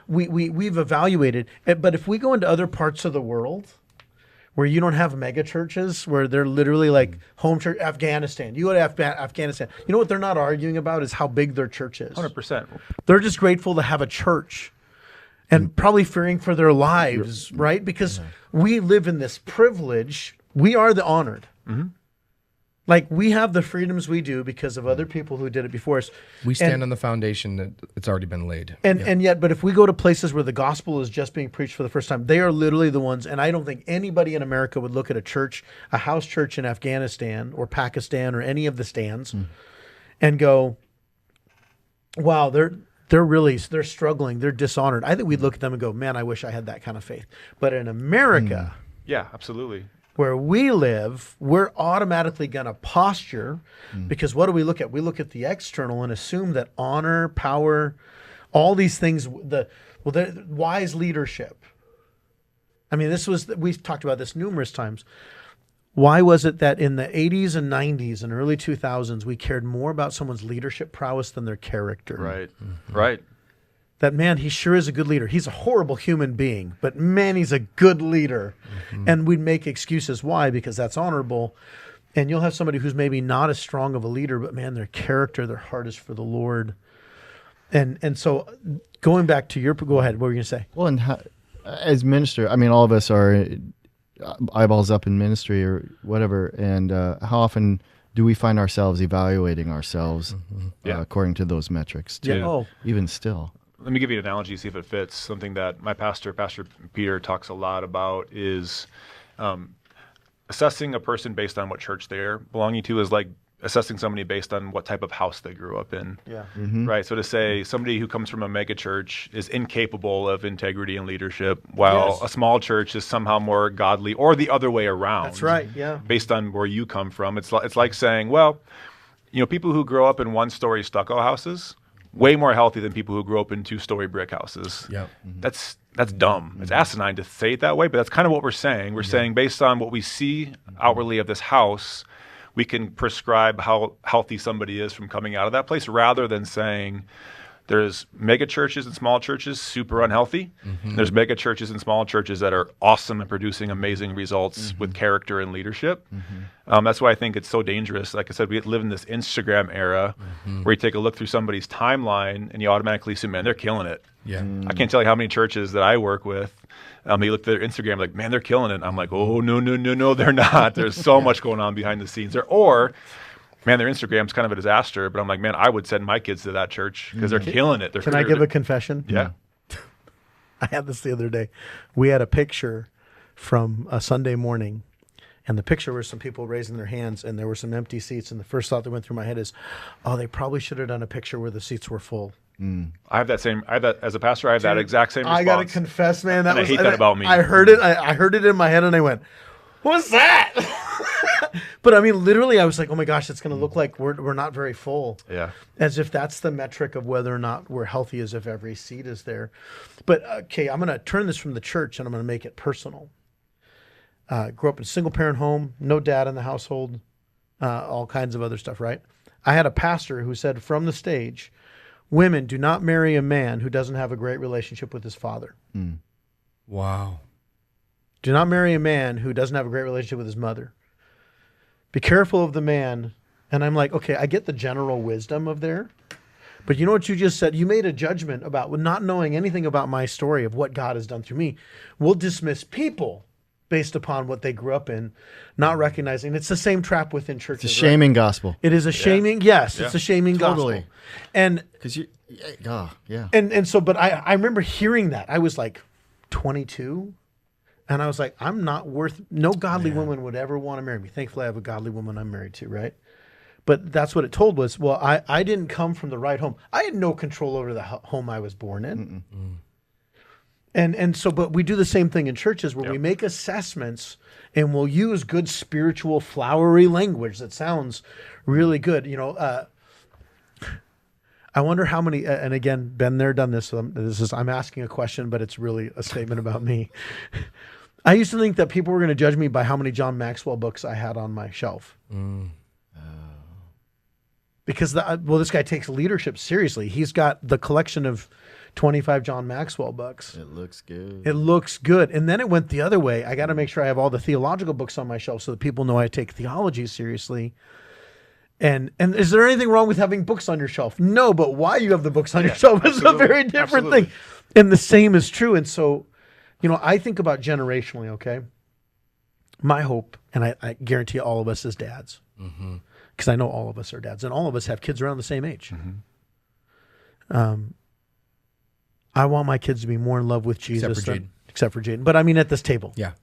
we've evaluated, but if we go into other parts of the world where you don't have mega churches, where they're literally like home church, Afghanistan. You go to Afghanistan. You know what they're not arguing about is how big their church is. 100%. They're just grateful to have a church and probably fearing for their lives, right? Because we live in this privilege. We are the honored. Like we have the freedoms we do because of other people who did it before us. We stand on the foundation that it's already been laid. And yet, but if we go to places where the gospel is just being preached for the first time, they are literally the ones. And I don't think anybody in America would look at a church, a house church in Afghanistan or Pakistan or any of the stands, and go, "Wow, they're struggling, they're dishonored." I think we'd look at them and go, "Man, I wish I had that kind of faith." But in America, Yeah, absolutely. where we live, we're automatically going to posture because what do we look at? We look at the external and assume that honor, power, all these things, the wise leadership. I mean, we've talked about this numerous times. Why was it that in the 80s and 90s and early 2000s, we cared more about someone's leadership prowess than their character? Right. Right. That man, he sure is a good leader. He's a horrible human being, but man, he's a good leader. And we'd make excuses. Why? Because that's honorable. And you'll have somebody who's maybe not as strong of a leader, but man, their character, their heart is for the Lord. And so going back to go ahead, what were you going to say? Well, and as minister, I mean, all of us are eyeballs up in ministry or whatever. And how often do we find ourselves evaluating ourselves according to those metrics too? Yeah. Oh. Even still. Let me give you an analogy, see if it fits. Something that my Pastor Peter, talks a lot about is assessing a person based on what church they're belonging to is like assessing somebody based on what type of house they grew up in. Yeah. Right. So to say somebody who comes from a mega church is incapable of integrity and leadership, while a small church is somehow more godly, or the other way around. That's right. Yeah. Based on where you come from, it's like saying, well, people who grow up in one-story stucco houses way more healthy than people who grew up in 2-story brick houses. Yep. That's dumb. It's asinine to say it that way, but that's kind of what we're saying. We're saying based on what we see outwardly of this house, we can prescribe how healthy somebody is from coming out of that place, rather than saying there's mega churches and small churches super unhealthy. There's mega churches and small churches that are awesome and producing amazing results with character and leadership. That's why I think it's so dangerous. Like I said, we live in this Instagram era where you take a look through somebody's timeline and you automatically assume, man, they're killing it. Yeah. I can't tell you how many churches that I work with. You look at their Instagram, like, man, they're killing it. I'm like, oh, no, they're not. There's so much going on behind the scenes there. Or, man, their Instagram's kind of a disaster. But I'm like, man, I would send my kids to that church because they're killing it. Can I give a confession? Yeah. I had this the other day. We had a picture from a Sunday morning, and the picture was some people raising their hands, and there were some empty seats. And the first thought that went through my head is, oh, they probably should have done a picture where the seats were full. I have that as a pastor, I have that exact same response. I gotta confess, man, I hate that about me. I heard it. I heard it in my head, and I went, "What's that?" But I mean, literally, I was like, "Oh my gosh, it's gonna look like we're not very full." Yeah. As if that's the metric of whether or not we're healthy, as if every seat is there. But okay, I'm gonna turn this from the church, and I'm gonna make it personal. Grew up in a single parent home, no dad in the household, all kinds of other stuff. Right? I had a pastor who said from the stage, women, do not marry a man who doesn't have a great relationship with his father. Wow. Do not marry a man who doesn't have a great relationship with his mother. Be careful of the man. And I'm like, okay, I get the general wisdom of there. But you know what you just said? You made a judgment about not knowing anything about my story of what God has done through me. We'll dismiss people based upon what they grew up in, not recognizing it's the same trap within churches. It's a shaming gospel. It is a shaming. Yes, it's a shaming Totally. gospel. And Because you, yeah. And so, but I remember hearing that. I was like 22, and I was like, I'm not worth, no godly woman would ever want to marry me. Thankfully, I have a godly woman I'm married to, right? But that's what it told was, well, I didn't come from the right home. I had no control over the home I was born in. And so, but we do the same thing in churches where we make assessments and we'll use good spiritual flowery language that sounds really good. You know, I wonder how many, and again, been there, done this. So I'm asking a question, but it's really a statement about me. I used to think that people were going to judge me by how many John Maxwell books I had on my shelf. Because, this guy takes leadership seriously. He's got the collection of 25 John Maxwell books. It looks good. It looks good. And then it went the other way. I got to make sure I have all the theological books on my shelf so that people know I take theology seriously. And is there anything wrong with having books on your shelf? No, but why you have the books on your shelf is a very different thing. And the same is true. And so, you know, I think about generationally, okay? My hope, and I guarantee all of us as dads, because I know all of us are dads, and all of us have kids around the same age. I want my kids to be more in love with Jesus. Except for Jaden. But I mean at this table. Yeah.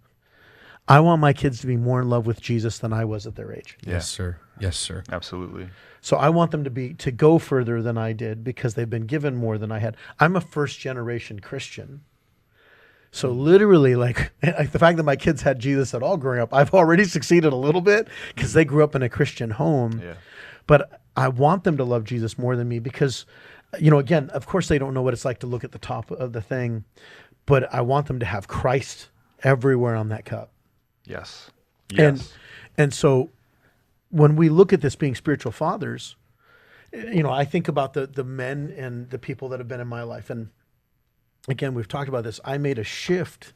I want my kids to be more in love with Jesus than I was at their age. Yes, sir. Yes, sir. Absolutely. So I want them to go further than I did because they've been given more than I had. I'm a first generation Christian. So literally, like the fact that my kids had Jesus at all growing up, I've already succeeded a little bit because they grew up in a Christian home. Yeah. But I want them to love Jesus more than me because, you know, again, of course they don't know what it's like to look at the top of the thing, but I want them to have Christ everywhere on that cup. Yes. And so when we look at this being spiritual fathers, you know, I think about the men and the people that have been in my life. And again, we've talked about this. I made a shift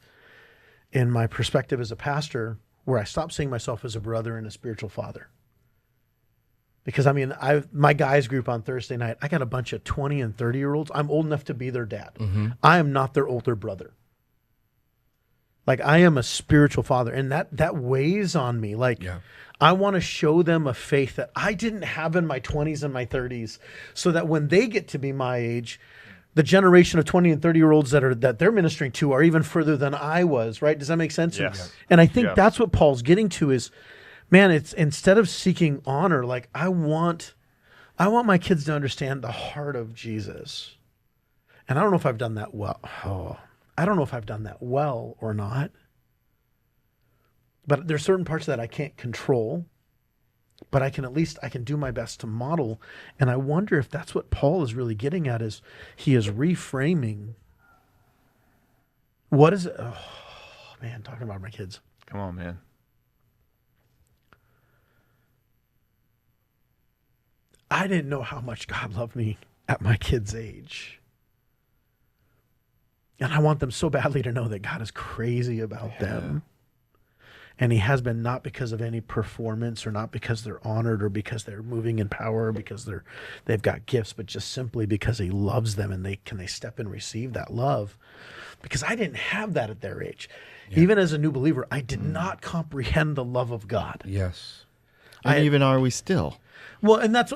in my perspective as a pastor where I stopped seeing myself as a brother and a spiritual father. Because, I mean, my guys group on Thursday night, I got a bunch of 20 and 30-year-olds. I'm old enough to be their dad. I am not their older brother. Like, I am a spiritual father, and that weighs on me. Like, I want to show them a faith that I didn't have in my 20s and my 30s, so that when they get to be my age, the generation of 20 and 30-year-olds that they're ministering to are even further than I was, right? Does that make sense? Yes. And I think that's what Paul's getting to is, man, it's instead of seeking honor, like I want my kids to understand the heart of Jesus. And I don't know if I've done that well. I don't know if I've done that well or not. But there's certain parts that I can't control. but I can do my best to model. And I wonder if that's what Paul is really getting at, is he is reframing. What is it? Oh man, talking about my kids. Come on, man. I didn't know how much God loved me at my kids' age. And I want them so badly to know that God is crazy about them. And he has been, not because of any performance, or not because they're honored, or because they're moving in power, or because they've got gifts, but just simply because he loves them, and they step and receive that love. Because I didn't have that at their age. Yeah. Even as a new believer, I did not comprehend the love of God. Yes. And even are we still? Well, and that's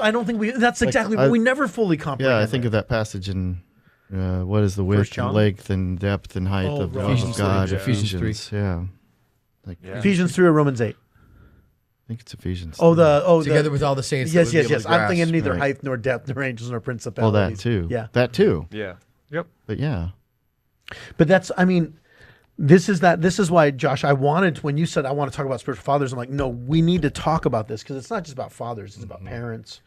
exactly what we never fully comprehend. Yeah, I think of that passage in what is the width and length and depth and height of the love of God? Ephesians 3. Yeah. Ephesians 3 or Romans 8? I think it's Ephesians. Together with all the saints. Yes. I'm thinking neither height nor depth nor angels nor principalities. Oh, that too. Yeah. That too. Yeah. Yep. But yeah. But this is why, Josh, I wanted, when you said I want to talk about spiritual fathers, I'm like, no, we need to talk about this, because it's not just about fathers, it's about parents,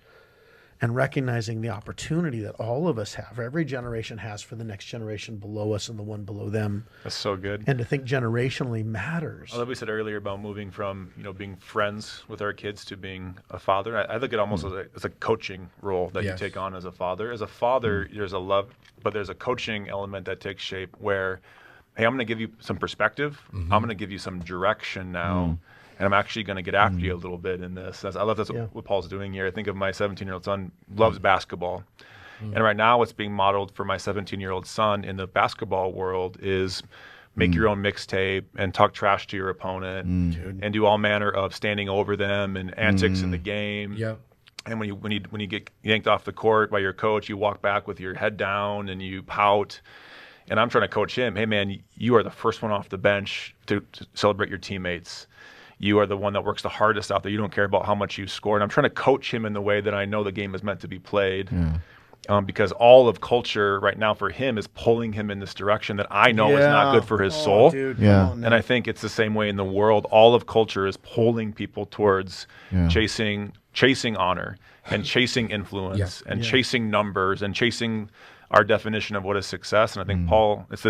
and recognizing the opportunity that all of us have, every generation has, for the next generation below us and the one below them. That's so good. And to think generationally matters. I love what we said earlier about moving from being friends with our kids to being a father. I look at it almost as a coaching role that you take on as a father. As a father, there's a love, but there's a coaching element that takes shape where, hey, I'm going to give you some perspective. I'm going to give you some direction now. And I'm actually going to get after you a little bit in this. I love what Paul's doing here. I think of my 17-year-old son loves basketball. And right now what's being modeled for my 17-year-old son in the basketball world is make your own mixtape and talk trash to your opponent and do all manner of standing over them and antics in the game. Yeah. And when you get yanked off the court by your coach, you walk back with your head down and you pout. And I'm trying to coach him. Hey, man, you are the first one off the bench to celebrate your teammates. You are the one that works the hardest out there. You don't care about how much you score. And I'm trying to coach him in the way that I know the game is meant to be played. Because all of culture right now for him is pulling him in this direction that I know is not good for his soul. Dude, and I think it's the same way in the world. All of culture is pulling people towards chasing honor and chasing influence and chasing numbers and chasing our definition of what is success. And I think Paul, it's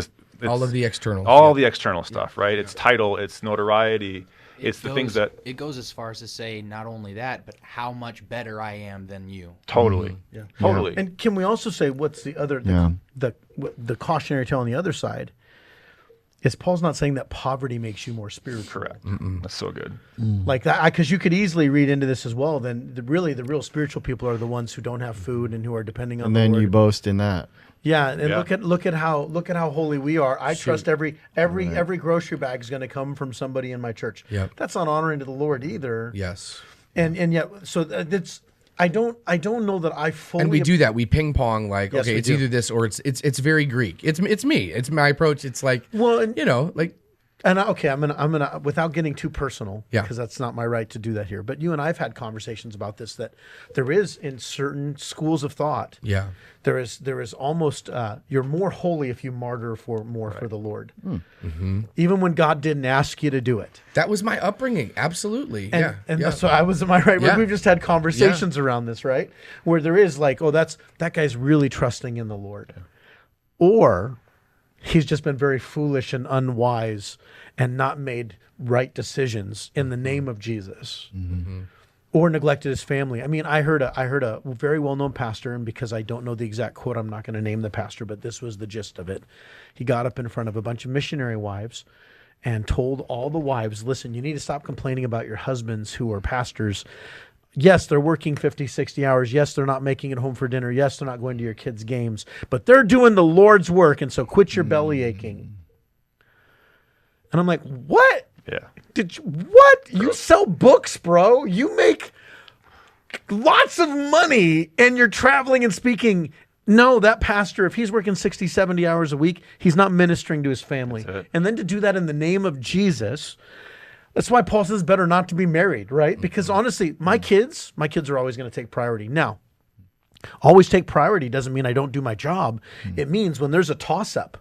all of the external. All the external stuff, right? It's title, it's notoriety. It's the things that... It goes as far as to say not only that, but how much better I am than you. Totally. Totally. And can we also say what's the other, the cautionary tale on the other side, is Paul's not saying that poverty makes you more spiritual. Correct. That's so good. Like that, because you could easily read into this as well. Then the real spiritual people are the ones who don't have food and who are depending on the Lord. And then you boast in that. Yeah, and look at how holy we are. I trust every grocery bag is going to come from somebody in my church. Yep. That's not honoring to the Lord either. Yes. And yet, so that's I don't know that I fully. And we do that. We ping pong like, Yes, okay, we it's do. either this or it's very Greek. It's me. It's my approach. It's like, like. And I'm gonna without getting too personal, Yeah. because that's not my right to do that here. But you and I've had conversations about this, that there is in certain schools of thought, there is almost you're more holy if you martyr for the Lord, even when God didn't ask you to do it. That was my upbringing. Absolutely. And so I was, am I right? Yeah. We've just had conversations around this, right? Where there is like, oh, that guy's really trusting in the Lord, or he's just been very foolish and unwise and not made right decisions in the name of Jesus, or neglected his family. I mean, I heard a very well-known pastor, and because I don't know the exact quote, I'm not going to name the pastor, but this was the gist of it. He got up in front of a bunch of missionary wives and told all the wives, listen, you need to stop complaining about your husbands who are pastors. Yes, they're working 50, 60 hours. Yes, they're not making it home for dinner. Yes, they're not going to your kids' games, but they're doing the Lord's work. And so quit your belly aching. And I'm like, what? Yeah. What? You sell books, bro. You make lots of money and you're traveling and speaking. No, that pastor, if he's working 60, 70 hours a week, he's not ministering to his family. And then to do that in the name of Jesus. That's why Paul says it's better not to be married, right? Because honestly, my kids are always going to take priority. Now, always take priority doesn't mean I don't do my job. It means when there's a toss-up,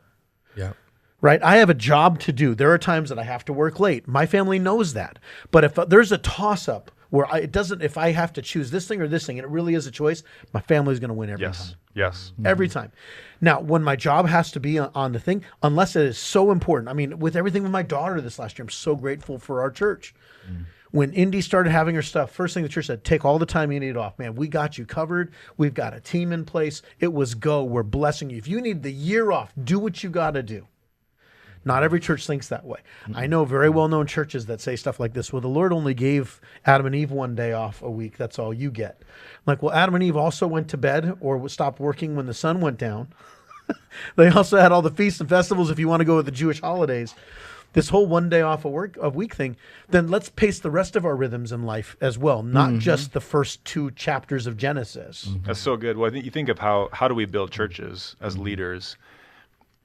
right? I have a job to do. There are times that I have to work late. My family knows that. But if there's a toss-up where it doesn't, if I have to choose this thing or this thing, and it really is a choice, my family's going to win every time. Yes. Every time. Now, when my job has to be on the thing, unless it is so important, I mean, with everything with my daughter this last year, I'm so grateful for our church. When Indy started having her stuff, first thing the church said, take all the time you need off. Man, we got you covered. We've got a team in place. It was go. We're blessing you. If you need the year off, do what you got to do. Not every church thinks that way. I know very well-known churches that say stuff like this. Well, the Lord only gave Adam and Eve one day off a week. That's all you get. I'm like, well, Adam and Eve also went to bed or stopped working when the sun went down. They also had all the feasts and festivals if you want to go with the Jewish holidays. This whole one day off a week thing, then let's pace the rest of our rhythms in life as well, not just the first 2 chapters of Genesis. That's so good. Well, I think you think of how do we build churches as leaders?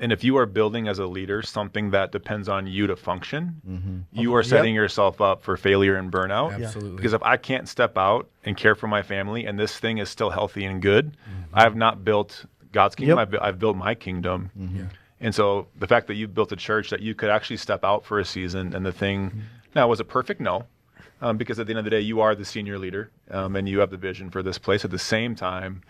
And if you are building as a leader something that depends on you to function, you are setting yourself up for failure and burnout. Absolutely. Because if I can't step out and care for my family and this thing is still healthy and good, I have not built God's kingdom. I've built my kingdom. And so the fact that you've built a church that you could actually step out for a season and the thing, now was it perfect? No. Because at the end of the day, you are the senior leader and you have the vision for this place. At the same time,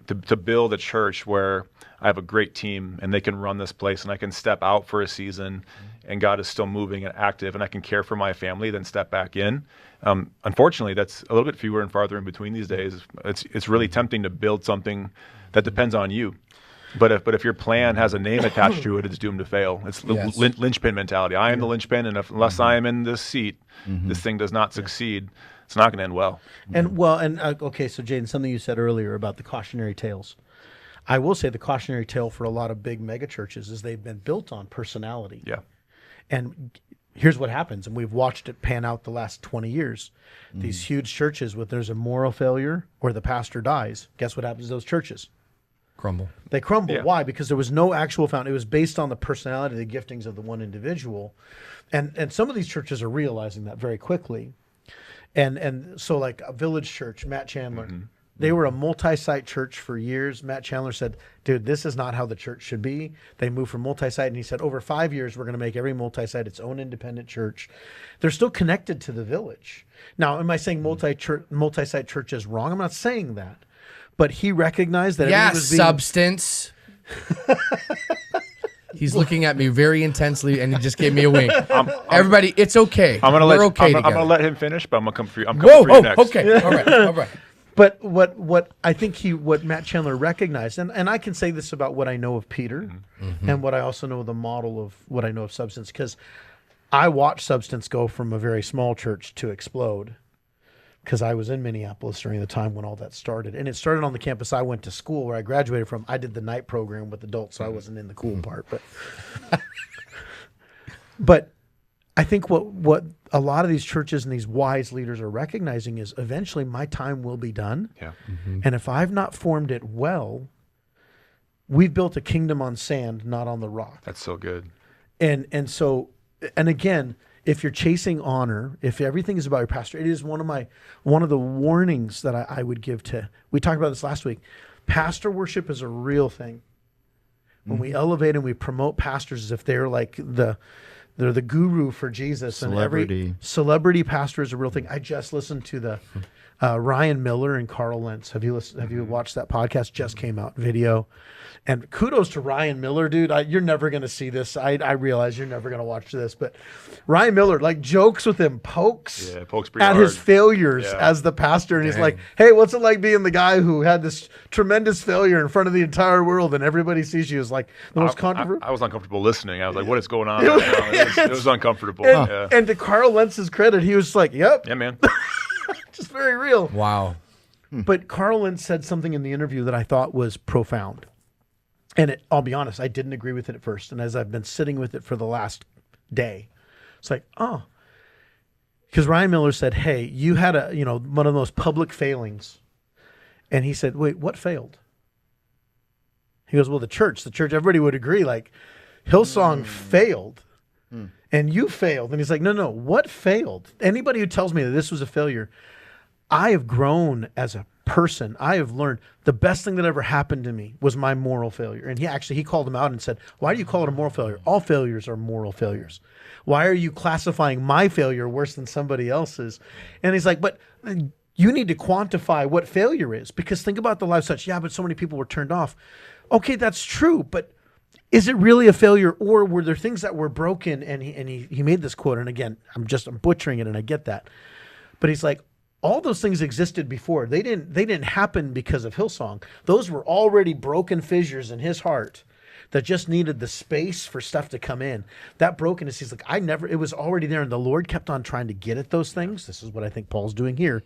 to build a church where I have a great team and they can run this place and I can step out for a season and God is still moving and active and I can care for my family, then step back in. Unfortunately, that's a little bit fewer and farther in between these days. It's really tempting to build something that depends on you. But if your plan has a name attached to it, it's doomed to fail. It's the linchpin mentality. I am the linchpin, and unless I am in this seat, this thing does not succeed. It's not going to end well. And okay, so Jaden, something you said earlier about the cautionary tales. I will say the cautionary tale for a lot of big mega churches is they've been built on personality. Yeah. And here's what happens, and we've watched it pan out the last 20 years. These huge churches, where there's a moral failure or the pastor dies, guess what happens to those churches? Crumble. They crumble. Yeah. Why? Because there was no actual foundation. It was based on the personality, the giftings of the one individual. And some of these churches are realizing that very quickly. And so like a Village Church, Matt Chandler, they were a multi-site church for years. Matt Chandler said, dude, this is not how the church should be. They moved from multi-site, and he said, over 5 years, we're going to make every multi-site its own independent church. They're still connected to the Village. Now, am I saying multi-site church is wrong? I'm not saying that. But he recognized that substance. He's looking at me very intensely, and he just gave me a wink. Everybody, it's okay. I'm gonna let him finish, but I'm gonna come for you. I'm coming for you next. Okay, all right. But what I think what Matt Chandler recognized, and I can say this about what I know of Peter, and what I also know of the model of what I know of Substance, because I watched Substance go from a very small church to explode. Because I was in Minneapolis during the time when all that started. And it started on the campus I went to school, where I graduated from. I did the night program with adults, so I wasn't in the cool part. But I think what a lot of these churches and these wise leaders are recognizing is eventually my time will be done. Yeah. And if I've not formed it well, we've built a kingdom on sand, not on the rock. That's so good. And again, if you're chasing honor, if everything is about your pastor, it is one of the warnings that I would give to. We talked about this last week. Pastor worship is a real thing. When we elevate and we promote pastors as if they're like they're the guru for Jesus, Celebrity. And every celebrity pastor is a real thing. I just listened to the Ryan Miller and Carl Lentz. Have you watched that podcast? Just came out video. And kudos to Ryan Miller, dude. You're never going to see this. I realize you're never going to watch this, but Ryan Miller like jokes with him, pokes pretty at hard. His failures as the pastor. And he's like, hey, what's it like being the guy who had this tremendous failure in front of the entire world and everybody sees you as like the most controversial? I was uncomfortable listening. I was like, what is going on right now? It was uncomfortable. And to Carl Lentz's credit, he was like, yep. Yeah, man. Just very real. Wow. But Carl Lentz said something in the interview that I thought was profound. And I'll be honest, I didn't agree with it at first. And as I've been sitting with it for the last day, it's like, oh. Because Ryan Miller said, hey, you had one of the most public failings. And he said, wait, what failed? He goes, well, the church, everybody would agree, like, Hillsong failed. And you failed. And he's like, no, what failed? Anybody who tells me that this was a failure, I have grown as a person, I have learned the best thing that ever happened to me was my moral failure. And he called him out and said, why do you call it a moral failure? All failures are moral failures. Why are you classifying my failure worse than somebody else's? And he's like, but you need to quantify what failure is, because think about the lives such, but so many people were turned off. Okay, that's true, but is it really a failure, or were there things that were broken? And he made this quote, and again, I'm butchering it, and I get that. But he's like, all those things existed before. They didn't happen because of Hillsong. Those were already broken fissures in his heart that just needed the space for stuff to come in. That brokenness, he's like, it was already there, and the Lord kept on trying to get at those things. This is what I think Paul's doing here.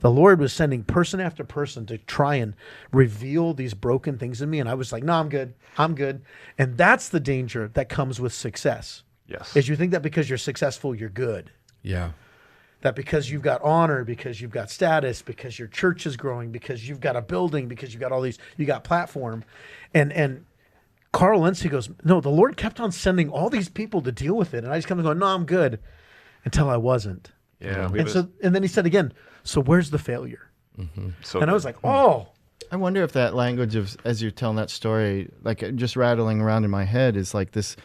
The Lord was sending person after person to try and reveal these broken things in me, and I was like, no, I'm good. And that's the danger that comes with success. Yes. Is you think that because you're successful, you're good. Yeah. That because you've got honor, because you've got status, because your church is growing, because you've got a building, because you've got all these, you got platform. And Carl Lindsay goes, no, the Lord kept on sending all these people to deal with it. And I just kept on going, no, I'm good, until I wasn't. Yeah. And then he said again, so where's the failure? So and I was like, oh. I wonder if that language of, as you're telling that story, like just rattling around in my head, is like this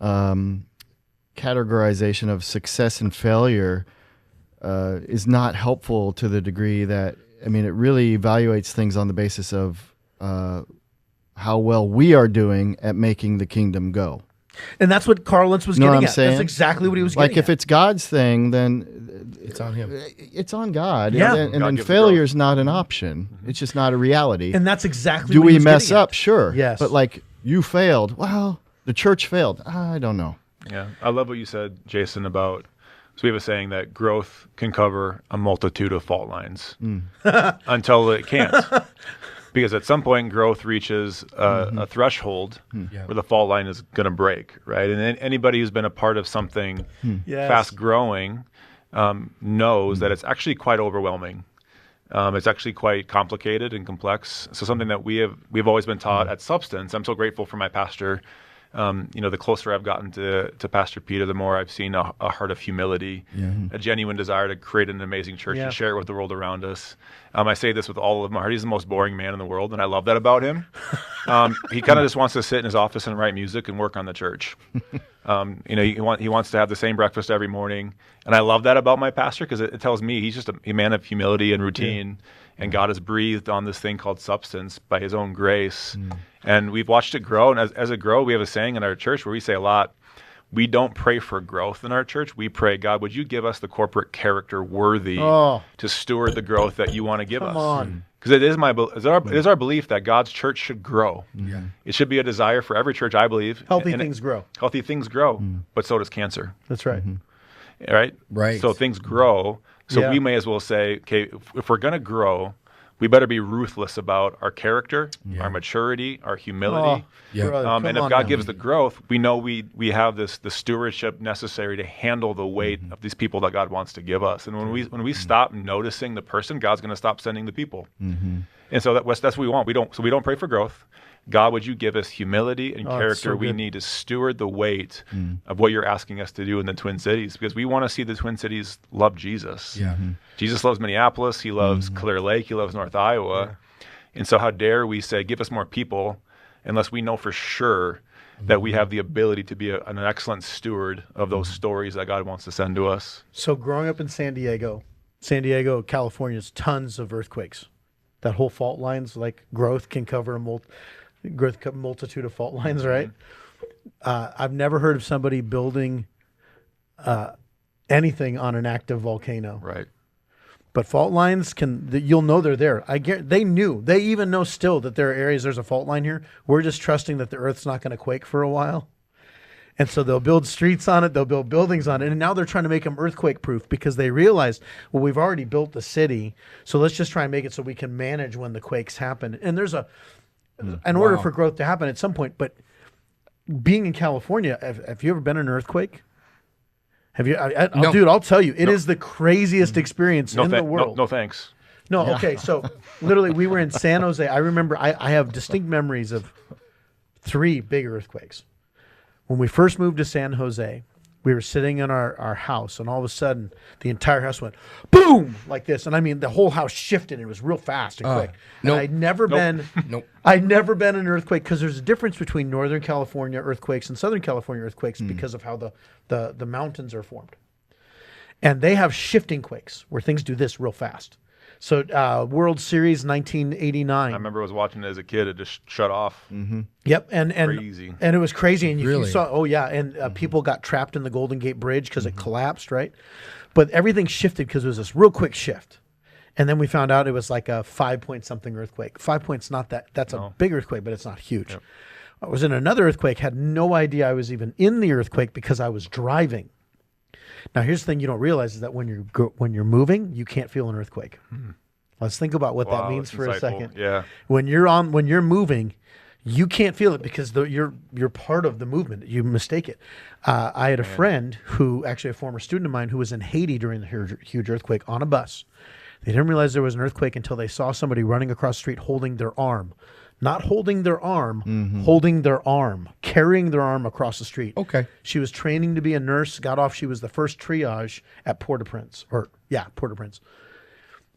categorization of success and failure is not helpful to the degree that, I mean, it really evaluates things on the basis of how well we are doing at making the kingdom go. And that's what Carl Lentz was Know getting what I'm at. saying? That's exactly what he was getting Like if at. it's God's thing, then It's on him. it's on God. Yeah. And God then gives the failure growth. is not an option. It's just not a reality. And that's exactly Do what he we was mess getting up? at. Sure. Yes. But like, you failed. Well, the church failed. I don't know. Yeah, I love what you said, Jason, about, so we have a saying that growth can cover a multitude of fault lines until it can't. Because at some point, growth reaches a threshold where the fault line is going to break, right? And anybody who's been a part of something Yes. fast growing knows that it's actually quite overwhelming. It's actually quite complicated and complex. So something that we've always been taught at Substance. I'm so grateful for my pastor. The closer I've gotten to Pastor Peter, the more I've seen a heart of humility, a genuine desire to create an amazing church and share it with the world around us. I say this with all of my heart. He's the most boring man in the world, and I love that about him. He kind of just wants to sit in his office and write music and work on the church. He wants to have the same breakfast every morning, and I love that about my pastor because it tells me he's just a man of humility and routine. And God has breathed on this thing called Substance by his own grace. And we've watched it grow. And as it grows, we have a saying in our church where we say a lot, we don't pray for growth in our church. We pray, God, would you give us the corporate character worthy to steward the growth that you want to give us? Come on. Because it is our belief that God's church should grow. Yeah. It should be a desire for every church, I believe. Healthy And things grow. Healthy things grow, but so does cancer. That's right. Right? Right. So things grow. So Yeah. we may as well say, okay, if we're going to grow, we better be ruthless about our character, our maturity, our humility. Yeah. Brother, And come if on God now. gives the growth, we know we have the stewardship necessary to handle the weight of these people that God wants to give us. And when we stop noticing the person, God's going to stop sending the people. And so that's what we want. We don't pray for growth. God, would you give us humility and Oh, it's character? so We good. need to steward the weight of what you're asking us to do in the Twin Cities, because we want to see the Twin Cities love Jesus. Yeah. Jesus loves Minneapolis. He loves Clear Lake. He loves North Iowa. And so how dare we say, give us more people, unless we know for sure that we have the ability to be an excellent steward of those stories that God wants to send to us. So growing up in San Diego, California's tons of earthquakes. That whole fault lines, like growth can cover a multitude of fault lines, right? I've never heard of somebody building anything on an active volcano. Right. But fault lines you'll know they're there. They even know still that there are areas there's a fault line here. We're just trusting that the earth's not going to quake for a while. And so they'll build streets on it, they'll build buildings on it, and now they're trying to make them earthquake proof because they realize, well, we've already built the city, so let's just try and make it so we can manage when the quakes happen. And there's an order for growth to happen at some point. But being in California, have you ever been in an earthquake? Have you? No. Dude, I'll tell you, it is the craziest experience in the world. No thanks. No, okay. So literally, we were in San Jose. I remember I have distinct memories of 3 big earthquakes. When we first moved to San Jose, We were sitting in our house, and all of a sudden, the entire house went boom like this. And I mean, the whole house shifted. It was real fast and quick. And nope. I'd never been, I'd never been in an earthquake, because there's a difference between Northern California earthquakes and Southern California earthquakes because of how the mountains are formed. And they have shifting quakes where things do this real fast. So World Series 1989. I remember I was watching it as a kid. It just shut off. Mm-hmm. Yep, and Crazy. And it was crazy, and you Really? saw, oh yeah, and people got trapped in the Golden Gate Bridge because it collapsed, right? But everything shifted because it was this real quick shift, and then we found out it was like a 5-point-something earthquake. 5 points, not that. That's a big earthquake, but it's not huge. Yep. I was in another earthquake, had no idea I was even in the earthquake because I was driving. Now here's the thing you don't realize is that when you're moving, you can't feel an earthquake. Let's think about what that Wow, means that's for a insightful. second. Yeah. When you're moving, you can't feel it because you're part of the movement. You mistake it. I had a friend who, actually a former student of mine, who was in Haiti during the huge earthquake on a bus. They didn't realize there was an earthquake until they saw somebody running across the street holding their arm. Not holding their arm, holding their arm, carrying their arm across the street. Okay. She was training to be a nurse, got off. She was the first triage at Port-au-Prince. Port-au-Prince.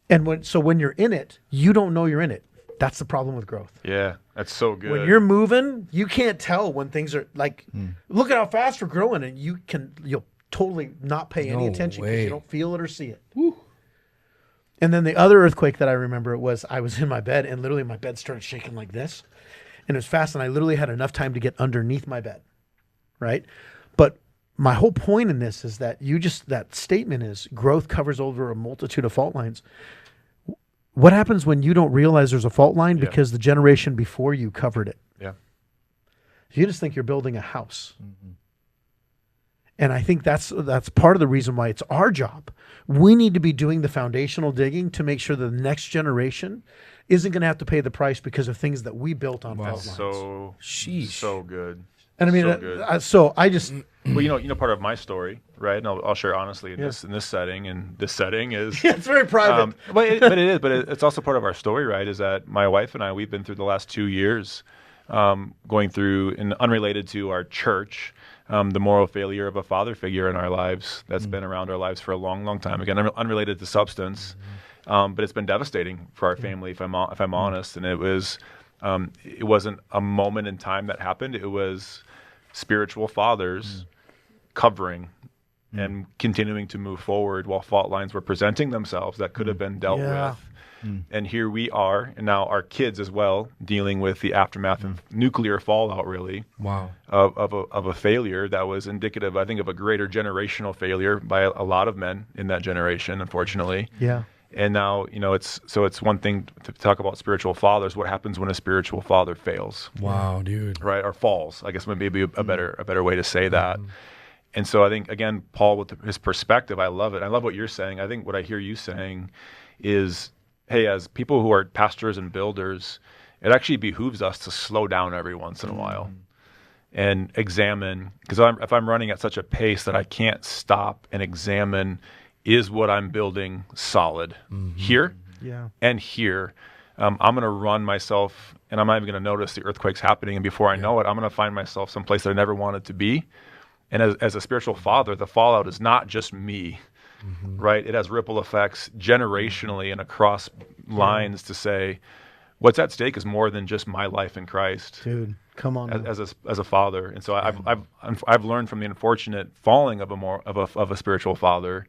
And when you're in it, you don't know you're in it. That's the problem with growth. Yeah, that's so good. When you're moving, you can't tell when things are like, look at how fast we're growing, and you'll totally not pay any No attention because way. you don't feel it or see it. Woo. And then the other earthquake that I remember was I was in my bed, and literally my bed started shaking like this, and it was fast, and I literally had enough time to get underneath my bed, right? But my whole point in this is that that statement is growth covers over a multitude of fault lines. What happens when you don't realize there's a fault line because the generation before you covered it? Yeah. You just think you're building a house. And I think that's part of the reason why it's our job. We need to be doing the foundational digging to make sure the next generation isn't going to have to pay the price because of things that we built on fault lines. So Sheesh. so good. And I mean, so good. so I just Well, you know, part of my story, right? And I'll share honestly in this setting, and this setting is it's very private. but it's also part of our story, right? Is that my wife and I, we've been through the last 2 years, going through, and unrelated to our church, the moral failure of a father figure in our lives that's been around our lives for a long, long time. Again, unrelated to substance, but it's been devastating for our family, if I'm honest. And it wasn't a moment in time that happened. It was spiritual fathers covering and continuing to move forward while fault lines were presenting themselves that could have been dealt with. And here we are, and now our kids as well, dealing with the aftermath of nuclear fallout, really. Wow. Of a failure that was indicative, I think, of a greater generational failure by a lot of men in that generation, unfortunately. Yeah. And now, you know, it's one thing to talk about spiritual fathers. What happens when a spiritual father fails? Wow, dude. Right, or falls, I guess maybe a better way to say that. And so I think, again, Paul, with his perspective, I love it. I love what you're saying. I think what I hear you saying is, hey, as people who are pastors and builders, it actually behooves us to slow down every once in a while and examine, because if I'm running at such a pace that I can't stop and examine, is what I'm building solid here and here? I'm going to run myself, and I'm not even going to notice the earthquakes happening. And before I know it, I'm going to find myself someplace that I never wanted to be. And as a spiritual father, the fallout is not just me, right? It has ripple effects generationally and across lines to say, what's at stake is more than just my life in Christ. Dude, come on. As a father. And so I've learned from the unfortunate falling of a spiritual father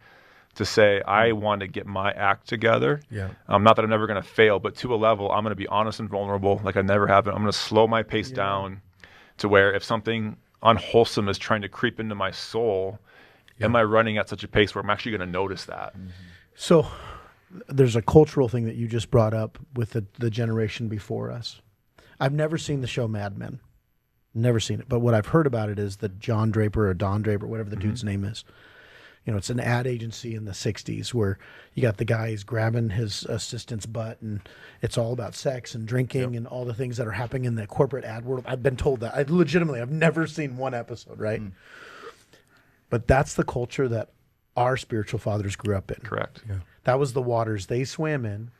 to say, I want to get my act together. Yeah. Not that I'm never going to fail, but to a level, I'm going to be honest and vulnerable like I never have been. I'm going to slow my pace down to where if something unwholesome is trying to creep into my soul, am I running at such a pace where I'm actually going to notice that? So there's a cultural thing that you just brought up with the generation before us. I've never seen the show Mad Men. Never seen it. But what I've heard about it is that John Draper or Don Draper, whatever the dude's name is, you know, it's an ad agency in the 60s where you got the guys grabbing his assistant's butt, and it's all about sex and drinking and all the things that are happening in the corporate ad world. I've been told that. I've never seen one episode, right? But that's the culture that our spiritual fathers grew up in. Correct. Yeah. That was the waters they swam in.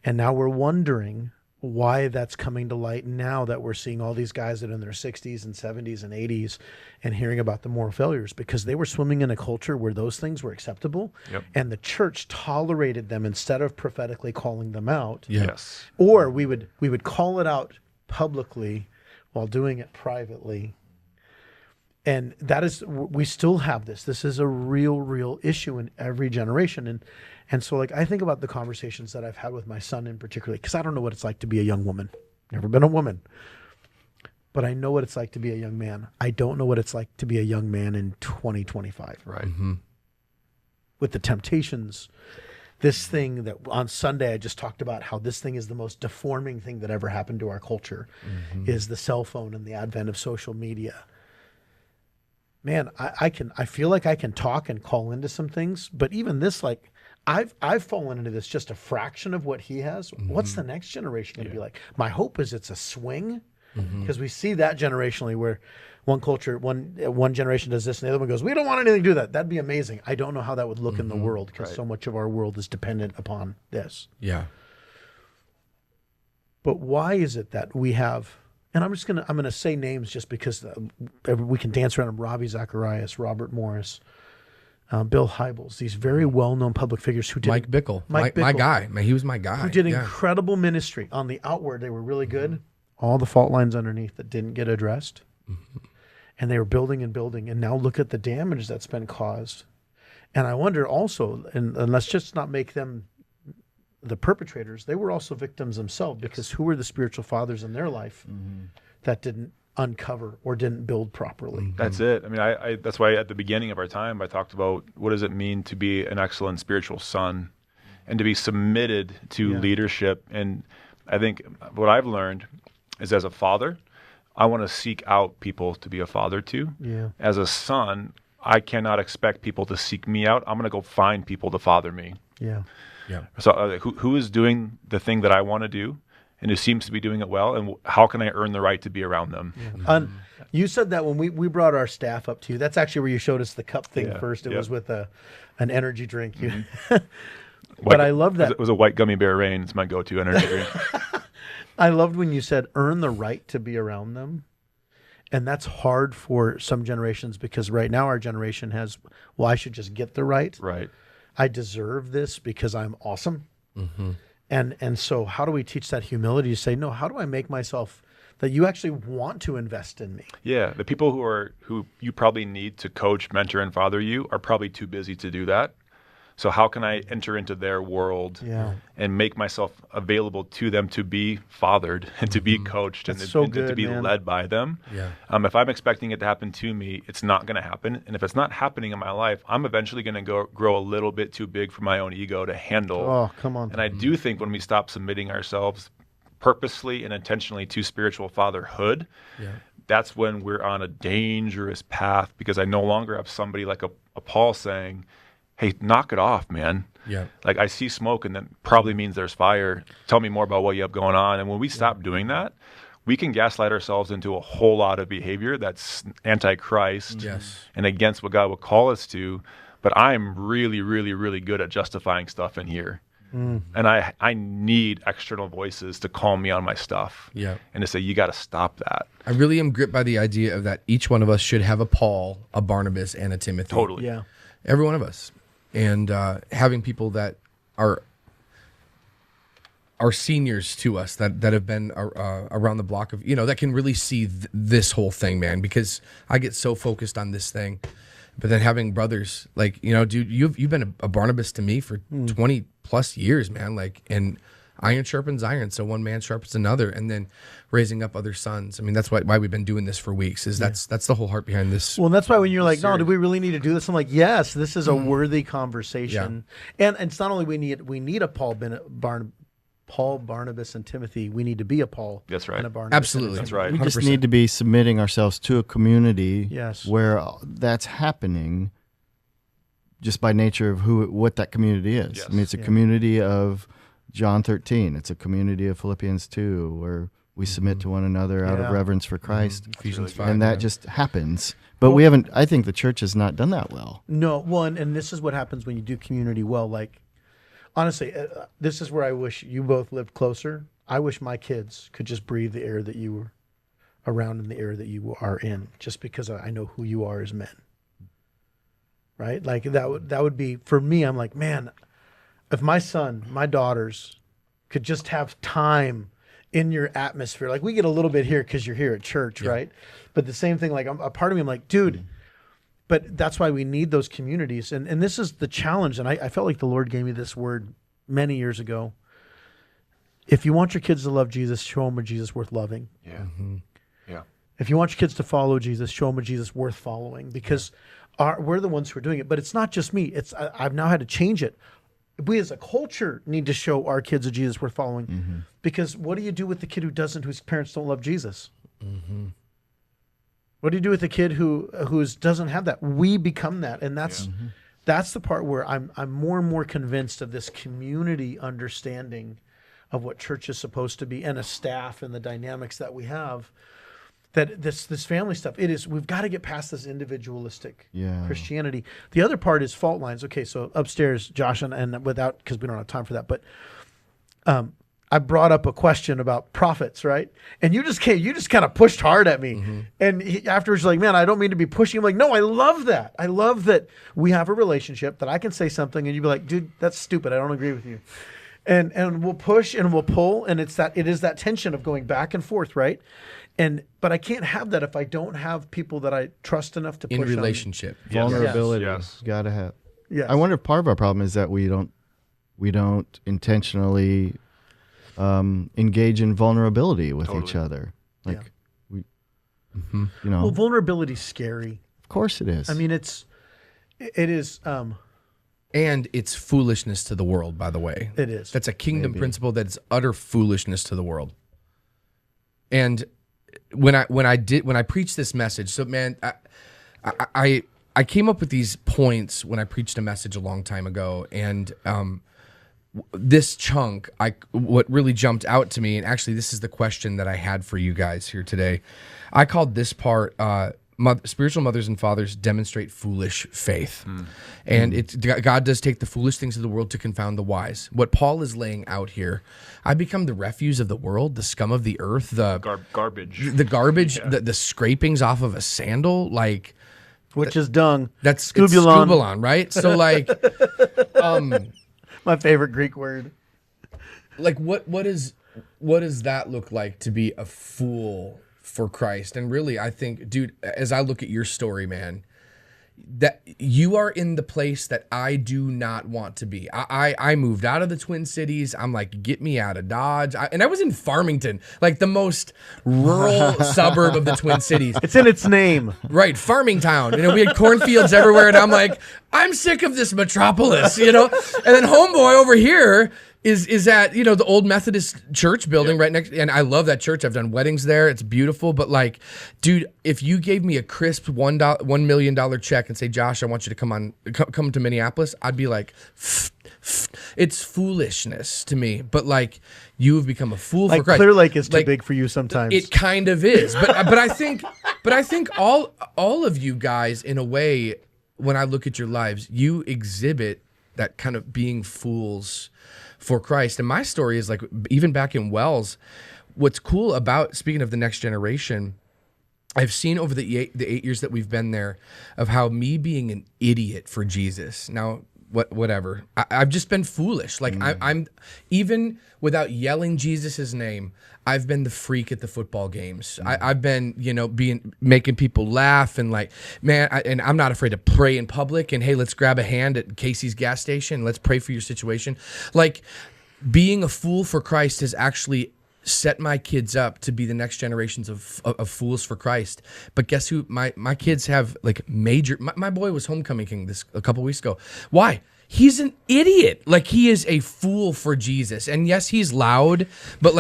And now we're wondering why that's coming to light now that we're seeing all these guys that are in their 60s and 70s and 80s and hearing about the moral failures, because they were swimming in a culture where those things were acceptable. Yep. And the church tolerated them instead of prophetically calling them out. Yeah. Yes. Or we would call it out publicly while doing it privately. And that is, we still have this. This is a real issue in every generation. And so, like, I think about the conversations that I've had with my son in particular, because I don't know what it's like to be a young woman. Never been a woman. But I know what it's like to be a young man. I don't know what it's like to be a young man in 2025. Right. Mm-hmm. With the temptations, this thing that on Sunday I just talked about, how this thing is the most deforming thing that ever happened to our culture, is the cell phone and the advent of social media. Man, I feel like I can talk and call into some things, but even this, like, I've fallen into this just a fraction of what he has. What's the next generation going to be like? My hope is it's a swing, because we see that generationally where one culture, one generation does this and the other one goes, we don't want anything to do that. That'd be amazing. I don't know how that would look in the world, because so much of our world is dependent upon this. Yeah. But why is it that we have, and I'm gonna say names just because we can dance around them: Ravi Zacharias, Robert Morris, Bill Hybels, these very well-known public figures who did Mike Bickle. Mike My Bickle. guy. Man, he was my guy. who did incredible ministry. On the outward, they were really good. All the fault lines underneath that didn't get addressed. And they were building and building. And now look at the damage that's been caused. And I wonder also, and let's just not make them the perpetrators, they were also victims themselves, because who were the spiritual fathers in their life that didn't uncover or didn't build properly? That's it. I mean, I that's why at the beginning of our time, I talked about what does it mean to be an excellent spiritual son and to be submitted to leadership. And I think what I've learned is, as a father, I want to seek out people to be a father to. Yeah. As a son, I cannot expect people to seek me out. I'm going to go find people to father me. Yeah. Yeah. So who is doing the thing that I want to do and who seems to be doing it well, and how can I earn the right to be around them? You said that when we brought our staff up to you. That's actually where you showed us the cup thing first. It was with an energy drink. But I love that. It was a white gummy bear rain. It's my go-to energy drink. I loved when you said earn the right to be around them. And that's hard for some generations, because right now our generation has, well, I should just get the right. Right. I deserve this because I'm awesome. And so how do we teach that humility to say, no, how do I make myself that you actually want to invest in me? Yeah. The people who you probably need to coach, mentor, and father you are probably too busy to do that. So how can I enter into their world and make myself available to them to be fathered and to be coached and to be led by them? Yeah. If I'm expecting it to happen to me, it's not going to happen. And if it's not happening in my life, I'm eventually going to grow a little bit too big for my own ego to handle. Oh, come on. And I do think when we stop submitting ourselves purposely and intentionally to spiritual fatherhood, that's when we're on a dangerous path, because I no longer have somebody like a Paul saying, hey, knock it off, man. Yeah. Like, I see smoke, and that probably means there's fire. Tell me more about what you have going on. And when we stop doing that, we can gaslight ourselves into a whole lot of behavior that's anti-Christ and against what God would call us to. But I'm really, really, really good at justifying stuff in here. And I need external voices to call me on my stuff. Yeah. And to say, you got to stop that. I really am gripped by the idea of that each one of us should have a Paul, a Barnabas, and a Timothy. Totally. Yeah. Every one of us. And having people that are seniors to us that have been around the block of, that can really see this whole thing, man, because I get so focused on this thing. But then having brothers like, dude, you've been a Barnabas to me for 20 plus years, man. Like, and iron sharpens iron, so one man sharpens another, and then raising up other sons. I mean, that's why we've been doing this for weeks. That's the whole heart behind this. Well, that's why when you're like, no, do we really need to do this? I'm like, yes, this is a worthy conversation. And it's not only we need a Paul, Barnabas, and Timothy. We need to be a Paul. That's right. And a Barnabas. Absolutely. That's right. We 100%. just need to be submitting ourselves to a community Yes. where that's happening just by nature of what that community is. Yes. I mean, it's a community of John 13. It's a community of Philippians 2, where we submit to one another out of reverence for Christ. Ephesians 5. And that just happens. But we haven't, I think the church has not done that well. No, one, and this is what happens when you do community well. Like, honestly, this is where I wish you both lived closer. I wish my kids could just breathe the air that you were around and the air that you are in, just because I know who you are as men. Right? Like that would be, for me, I'm like, man, if my son, my daughters could just have time in your atmosphere, like we get a little bit here because you're here at church, right? But the same thing, like a part of me, I'm like, dude, but that's why we need those communities. And this is the challenge. And I felt like the Lord gave me this word many years ago. If you want your kids to love Jesus, show them a Jesus worth loving. Yeah. Mm-hmm. Yeah. If you want your kids to follow Jesus, show them a Jesus worth following, because we're the ones who are doing it. But it's not just me. I've now had to change it. We as a culture need to show our kids a Jesus worth following, because what do you do with the kid whose parents don't love Jesus? What do you do with the kid who doesn't have that? We become that, and that's the part where I'm more and more convinced of this community understanding of what church is supposed to be, and a staff and the dynamics that we have. That this family stuff, we've got to get past this individualistic Christianity. The other part is fault lines. Okay, so upstairs, Josh, and without, because we don't have time for that, but I brought up a question about prophets, right? And you just kind of pushed hard at me. And afterwards, you're like, man, I don't mean to be pushing. I'm like, no, I love that. I love that we have a relationship that I can say something and you'd be like, dude, that's stupid. I don't agree with you. And we'll push and we'll pull, and it is that tension of going back and forth, right? But I can't have that if I don't have people that I trust enough to push in relationship. Vulnerability. Yes. Gotta have. Yes. I wonder if part of our problem is that we don't intentionally engage in vulnerability with each other. Like we, you know. Well, vulnerability's scary. Of course it is. I mean, it is. And it's foolishness to the world, by the way. It is. That's a kingdom principle that's utter foolishness to the world. And when I preached this message, so man, I came up with these points when I preached a message a long time ago, and this chunk, what really jumped out to me, and actually this is the question that I had for you guys here today. I called this part spiritual mothers and fathers demonstrate foolish faith. And God does take the foolish things of the world to confound the wise. What Paul is laying out here, I become the refuse of the world, the scum of the earth, the garbage, the scrapings off of a sandal, like, which is dung. That's Scubulon. Scubulon, right? So like, my favorite Greek word. Like what does that look like to be a fool for Christ? And really, I think, dude, as I look at your story, man, that you are in the place that I do not want to be. I moved out of the Twin Cities. I'm like, get me out of Dodge. And I was in Farmington, like the most rural suburb of the Twin Cities. It's in its name. Right, farming town. You know, we had cornfields everywhere, and I'm like, I'm sick of this metropolis, you know? And then homeboy over here is at, you know, the old Methodist church building right next, and I love that church. I've done weddings there. It's beautiful. But like, dude, if you gave me a crisp $1 million check and say, Josh, I want you to come to Minneapolis, I'd be like, it's foolishness to me. But like, you have become a fool for Christ. Clear Lake is too big for you sometimes. It kind of is. But I think all of you guys, in a way, when I look at your lives, you exhibit that kind of being fools for Christ. And my story is like, even back in Wells, what's cool about, speaking of the next generation, I've seen over the 8 years that we've been there, of how me being an idiot for Jesus. Now, whatever. I've just been foolish. Like I'm even without yelling Jesus' name, I've been the freak at the football games. I've been, you know, making people laugh, and like, man, and I'm not afraid to pray in public. And hey, let's grab a hand at Casey's gas station. Let's pray for your situation. Like, being a fool for Christ has actually set my kids up to be the next generations of fools for Christ. But guess who? My kids have like major. My boy was homecoming king a couple weeks ago. Why? He's an idiot. Like, he is a fool for Jesus. And yes, he's loud, but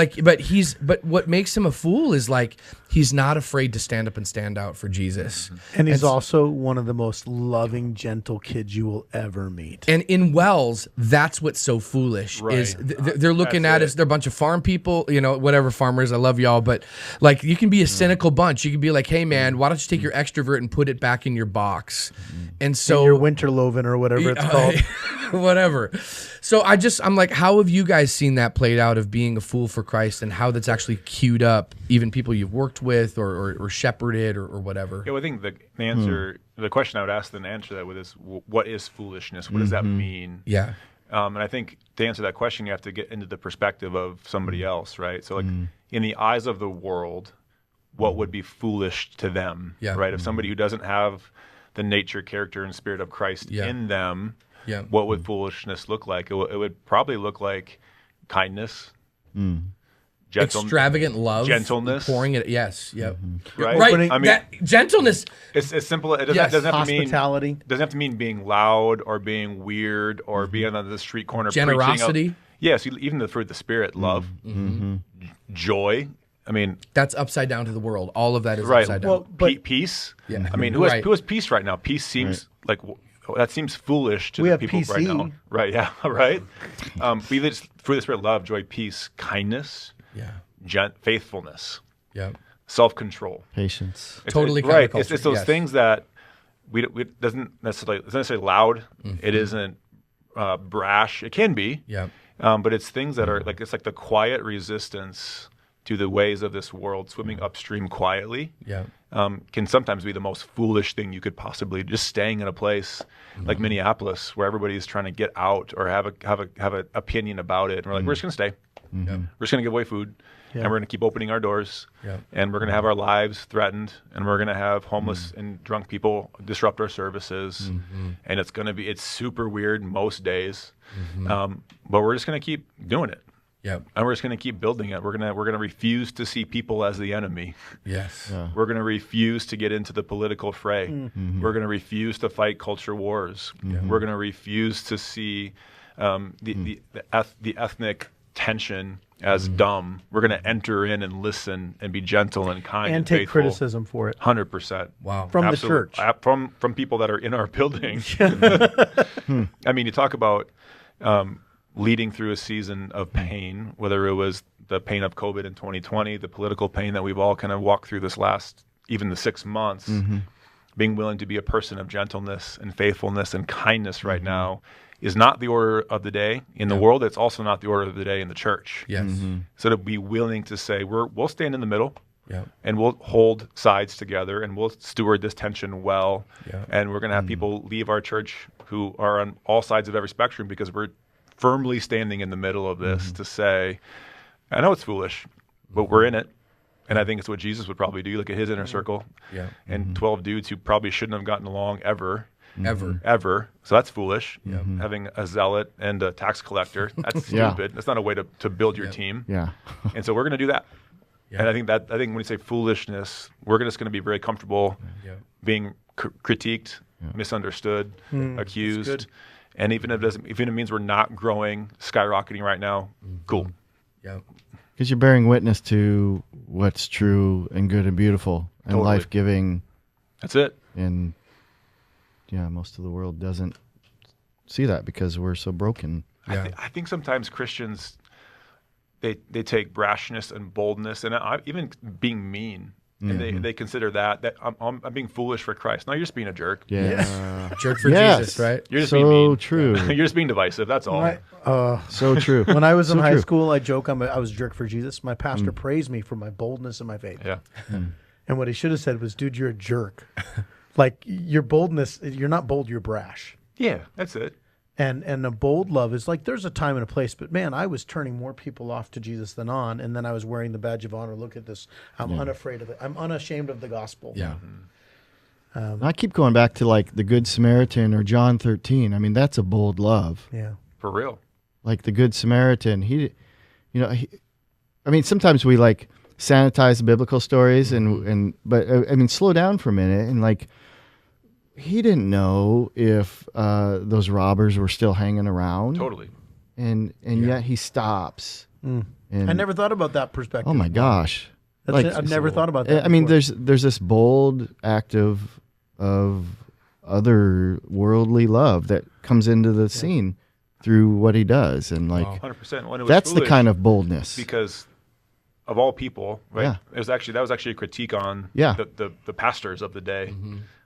what makes him a fool is like, he's not afraid to stand up and stand out for Jesus. And he's also one of the most loving, gentle kids you will ever meet. And in Wells, that's what's so foolish Right. is they're looking That's at us. They're a bunch of farm people, whatever farmers. I love y'all, but like you can be a cynical bunch. You can be like, hey man, why don't you take your extrovert and put it back in your box? And so Your Winterloven or whatever it's called. whatever. So I'm like, how have you guys seen that played out of being a fool for Christ and how that's actually queued up, even people you've worked with or shepherded or whatever? Yeah, well, I think the answer, the question I would ask then answer that with is, what is foolishness? What does that mean? Yeah. And I think to answer that question, you have to get into the perspective of somebody else, right? So, like, in the eyes of the world, what would be foolish to them, Yeah. right? If somebody who doesn't have the nature, character, and spirit of Christ in them, what would foolishness look like? It would probably look like kindness, Extravagant love, gentleness, pouring it. Yes, yep, right? right. I mean, that gentleness. it's simple. It doesn't, Yes. doesn't have to mean Hospitality. doesn't have to mean being loud or being weird or being on the street corner. Generosity. Preaching yes, even the fruit of the spirit, love, joy. I mean, That's upside down to the world. All of that is right. upside down. Well, but peace. Yeah. I mean, Right. who has peace right now? Peace seems like that seems foolish to We the have people right PC. now. Right? Yeah. Right. We live fruit of the spirit: love, joy, peace, kindness, yeah, faithfulness, yeah, self-control. Patience. Totally right. counterculture, It's those yes. things that we doesn't necessarily it's not necessarily loud. It isn't brash. It can be. yeah, But it's things that are like it's like the quiet resistance to the ways of this world, swimming upstream quietly. yeah. Can sometimes be the most foolish thing you could possibly just staying in a place like Minneapolis where everybody's trying to get out or have an opinion about it. And we're like, we're just gonna stay. We're just gonna give away food, and we're gonna keep opening our doors, and we're gonna have our lives threatened, and we're gonna have homeless and drunk people disrupt our services, and it's super weird most days, but we're just gonna keep doing it. Yep. And we're just going to keep building it. We're going to refuse to see people as the enemy. Yes. Yeah. We're going to refuse to get into the political fray. We're going to refuse to fight culture wars. We're going to refuse to see the ethnic tension as dumb. We're going to enter in and listen and be gentle and kind and take faithful. criticism for it 100%. Wow. from Absolute- the church. From people that are in our building. I mean, you talk about leading through a season of pain, whether it was the pain of COVID in 2020, the political pain that we've all kind of walked through this last, even the 6 months, being willing to be a person of gentleness and faithfulness and kindness right now is not the order of the day in the world. It's also not the order of the day in the church. Yes. So to be willing to say, we'll stand in the middle. Yeah. And we'll hold sides together and we'll steward this tension well. Yeah. And we're going to have people leave our church who are on all sides of every spectrum because we're firmly standing in the middle of this to say, I know it's foolish, but we're in it. And I think it's what Jesus would probably do. You look at his inner circle and 12 dudes who probably shouldn't have gotten along ever. So that's foolish. Having a zealot and a tax collector, that's stupid. That's not a way to build your team. Yeah. And so we're going to do that. And I think when you say foolishness, we're just going to be very comfortable being critiqued, misunderstood, accused. And even if it means we're not growing, skyrocketing right now, cool. Yeah. Because you're bearing witness to what's true and good and beautiful and Totally. life-giving. That's it. And most of the world doesn't see that because we're so broken. Yeah. I think sometimes Christians, they take brashness and boldness and even being mean. And they consider that I'm being foolish for Christ. No, you're just being a jerk. Yeah. Jerk for Yes. Jesus, right? You're just being So mean. true. You're just being divisive. That's all. So true. When I was in So high true. school, I joke I was a jerk for Jesus. My pastor praised me for my boldness and my faith. Yeah. And what he should have said was, dude, you're a jerk. Like, your boldness, you're not bold, you're brash. Yeah, that's it. And a bold love is like, there's a time and a place, but man, I was turning more people off to Jesus than on, and then I was wearing the badge of honor. Look at this. I'm unafraid of it. I'm unashamed of the gospel. Yeah. I keep going back to like the Good Samaritan or John 13. I mean, that's a bold love. Yeah. For real. Like the Good Samaritan, I mean, sometimes we like sanitize the biblical stories but I mean, slow down for a minute and like, he didn't know if those robbers were still hanging around. Totally. And yet he stops. Mm. And, I never thought about that perspective. Oh my gosh. That's it. I've never thought about that. I mean, before. there's this bold act of otherworldly love that comes into the scene through what he does, and like 100%. When it was that's the foolish, kind of boldness. because of all people, right? Yeah. That was actually a critique on Yeah. the pastors of the day.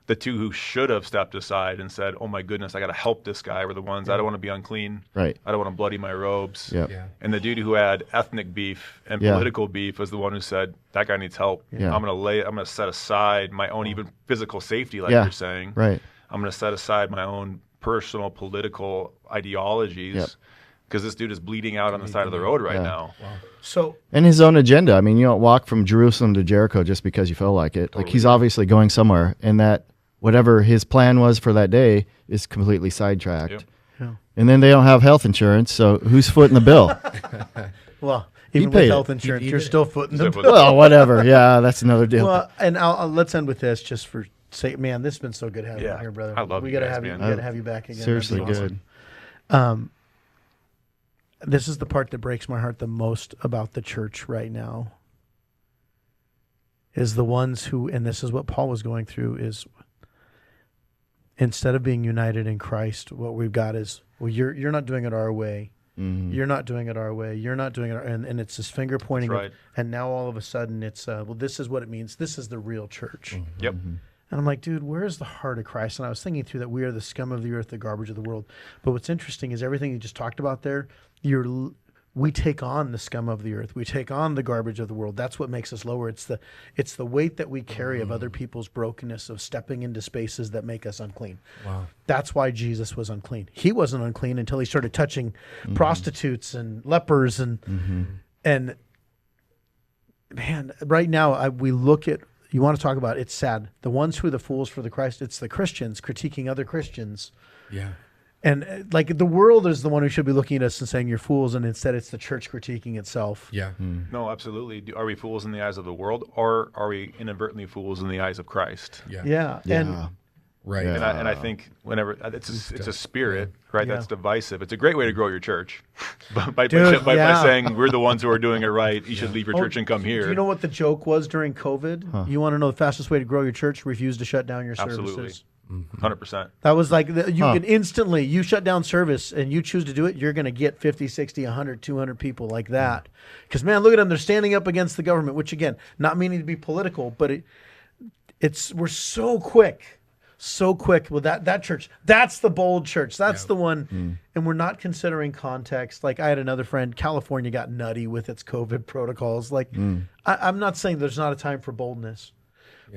The two who should have stepped aside and said, "Oh my goodness, I got to help this guy," were the ones, I don't want to be unclean. Right. I don't want to bloody my robes. Yep. Yeah. And the dude who had ethnic beef and Yeah. political beef was the one who said, "That guy needs help. Yeah. I'm gonna set aside my own even physical safety, like Yeah. you're saying. Right. I'm gonna set aside my own personal political ideologies Yep. because this dude is bleeding out on the side of the road right Yeah. now." So And his own agenda. I mean, you don't walk from Jerusalem to Jericho just because you feel like it. Like he's obviously going somewhere, and that whatever his plan was for that day is completely sidetracked. Yep. Yeah. And then they don't have health insurance, so who's footing the bill? well, even paid with it. health insurance, He you're did it. still footing the Still bill. footing Well, whatever. Yeah, that's another deal. Well, and let's end with this, just for sake. Man, this has been so good having you Yeah. here, brother. I love we you gotta guys, have man. you. We gotta have you back again. Seriously That'd be good. awesome. This is the part that breaks my heart the most about the church right now. Is the ones who, and this is what Paul was going through, is instead of being united in Christ, what we've got is, well, you're not doing it our way. Mhm. You're not doing it our way. You're not doing it, and it's this finger pointing. That's right. And now all of a sudden it's, well, this is what it means. This is the real church. Yep. And I'm like, dude, where's the heart of Christ? And I was thinking through that we are the scum of the earth, the garbage of the world. But what's interesting is everything you just talked about there, we take on the scum of the earth. We take on the garbage of the world. That's what makes us lower. It's the weight that we carry of other people's brokenness, of stepping into spaces that make us unclean. Wow. That's why Jesus was unclean. He wasn't unclean until he started touching prostitutes and lepers and man, right now we look at, you want to talk about, it's sad. The ones who are the fools for the Christ, it's the Christians critiquing other Christians. Yeah. And like the world is the one who should be looking at us and saying you're fools, and instead it's the church critiquing itself. Yeah. No, absolutely. Are we fools in the eyes of the world, or are we inadvertently fools in the eyes of Christ? Yeah. Yeah. Yeah. And Right. Yeah. And I think whenever it's a spirit, right? Yeah. That's divisive. It's a great way to grow your church, by Dude, yeah. saying we're the ones who are doing it right. You should leave your church and come here. Do you know what the joke was during COVID? You want to know the fastest way to grow your church? Refuse to shut down your Absolutely. services. 100%. That was like, you can instantly, you shut down service and you choose to do it, you're going to get 50, 60, 100, 200 people like that. Because, man, look at them. They're standing up against the government, which, again, not meaning to be political, but we're so quick with that church. That's the bold church. That's the one. And we're not considering context. Like, I had another friend, California got nutty with its COVID protocols. Like, I'm not saying there's not a time for boldness.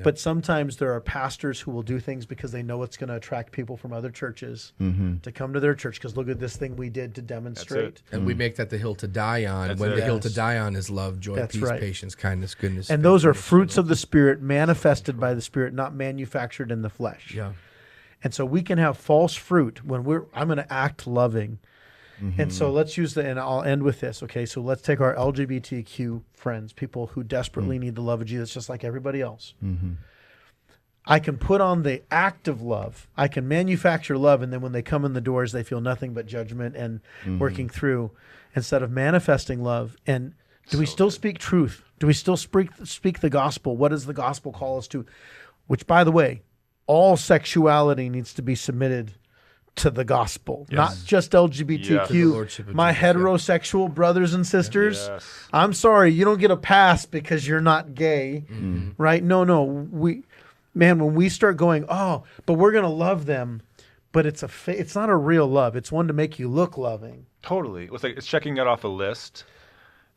But sometimes there are pastors who will do things because they know it's going to attract people from other churches to come to their church because look at this thing we did to demonstrate. And we make that the hill to die on. That's when it. the hill to Yes. die on is love, joy, That's peace, right. patience, kindness, goodness. And those are faithfulness, fruits of the Spirit manifested by the Spirit, not manufactured in the flesh. Yeah. And so we can have false fruit when I'm going to act loving. And so let's use and I'll end with this. Okay. So let's take our LGBTQ friends, people who desperately need the love of Jesus, just like everybody else. I can put on the act of love. I can manufacture love. And then when they come in the doors, they feel nothing but judgment and working through instead of manifesting love. And do we still speak truth? Do we still speak the gospel? What does the gospel call us to? Which, by the way, all sexuality needs to be submitted to the gospel, not just LGBTQ. Yes. To the lordship of My Jesus, yeah. heterosexual brothers and sisters, Yes. I'm sorry, you don't get a pass because you're not gay, right? No, when we start going, but we're gonna love them, but it's not a real love. It's one to make you look loving. Totally. It's checking it off a list,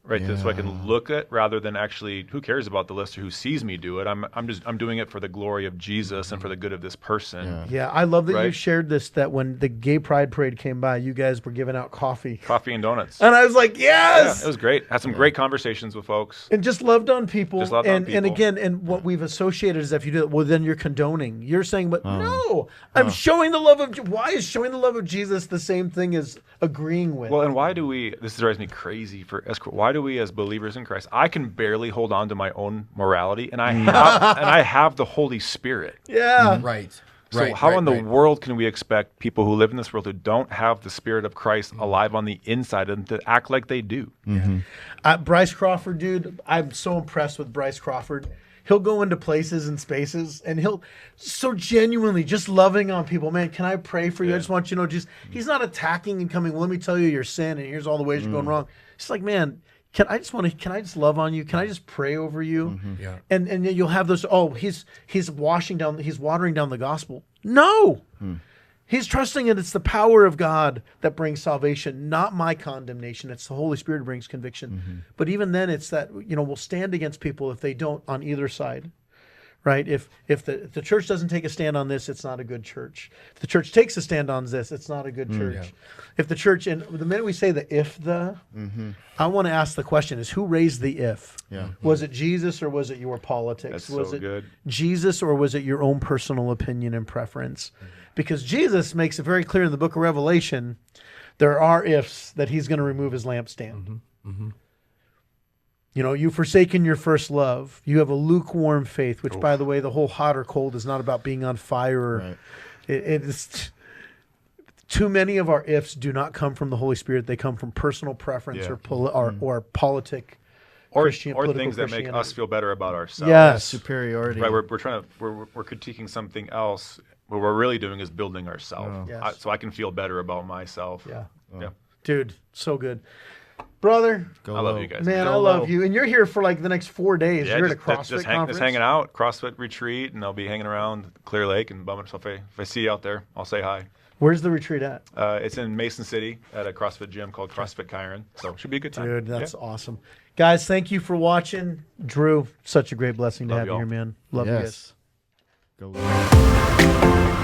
right? So I can look at rather than actually, who cares about the list or who sees me do it? I'm doing it for the glory of Jesus and for the good of this person. Yeah, I love that you Right. shared this. That when the Gay Pride Parade came by, you guys were giving out coffee, Coffee and donuts. and I was like, Yeah, yes. it was great. Had some great conversations with folks. And just loved on people. Just loved on and people. again, and what we've associated is if you do it, well, then you're condoning. You're saying, but no, I'm showing the love of. Why is showing the love of Jesus the same thing as agreeing with? Well, and why do we? This drives me crazy. Why do we, as believers in Christ, I can barely hold on to my own morality, and I have the Holy Spirit. yeah, Right. So Right, how right, in the right. world can we expect people who live in this world who don't have the Spirit of Christ alive on the inside of them to act like they do? Bryce Crawford, dude, I'm so impressed with Bryce Crawford. He'll go into places and spaces and he'll so genuinely just loving on people. Man, can I pray for you? I just want you to know, just he's not attacking and coming, well, let me tell you your sin and here's all the ways you're going wrong. It's like, man, can I just love on you? Can I just pray over you? Yeah. And you'll have those, he's watering down the gospel. No. He's trusting it. It's the power of God that brings salvation, not my condemnation. It's the Holy Spirit who brings conviction. But even then, it's that, we'll stand against people if they don't on either side, right? If the church doesn't take a stand on this, it's not a good church. If the church takes a stand on this, it's not a good church. Yeah. If the church, and the minute we say I want to ask the question is, who raised the if? Yeah. Was it Jesus or was it your politics? That's Was so it good. Jesus or was it your own personal opinion and preference? Because Jesus makes it very clear in the book of Revelation, there are ifs that he's going to remove his lampstand. You've forsaken your first love. You have a lukewarm faith, which, by the way, the whole hot or cold is not about being on fire. Right. It is too many of our ifs do not come from the Holy Spirit. They come from personal preference or politic Or political things that make Christianity. us feel better about ourselves. Yes. Superiority. Right, we're critiquing something else. What we're really doing is building ourselves, Oh. Yes. so I can feel better about myself. Yeah. Yeah. Dude, so good. Brother, Go I love low. you guys. man, Go I love low. you. And you're here for like the next 4 days. Yeah, You're at a just CrossFit conference. hanging out, CrossFit retreat, and I'll be hanging around Clear Lake and bumming. So if I see you out there, I'll say hi. Where's the retreat at? It's in Mason City at a CrossFit gym called CrossFit Kyron. So it should be a good time. Dude, that's Yeah. awesome. Guys, thank you for watching. Drew, such a great blessing to Love have you y'all. here, man. Love you guys. Yes. Go low.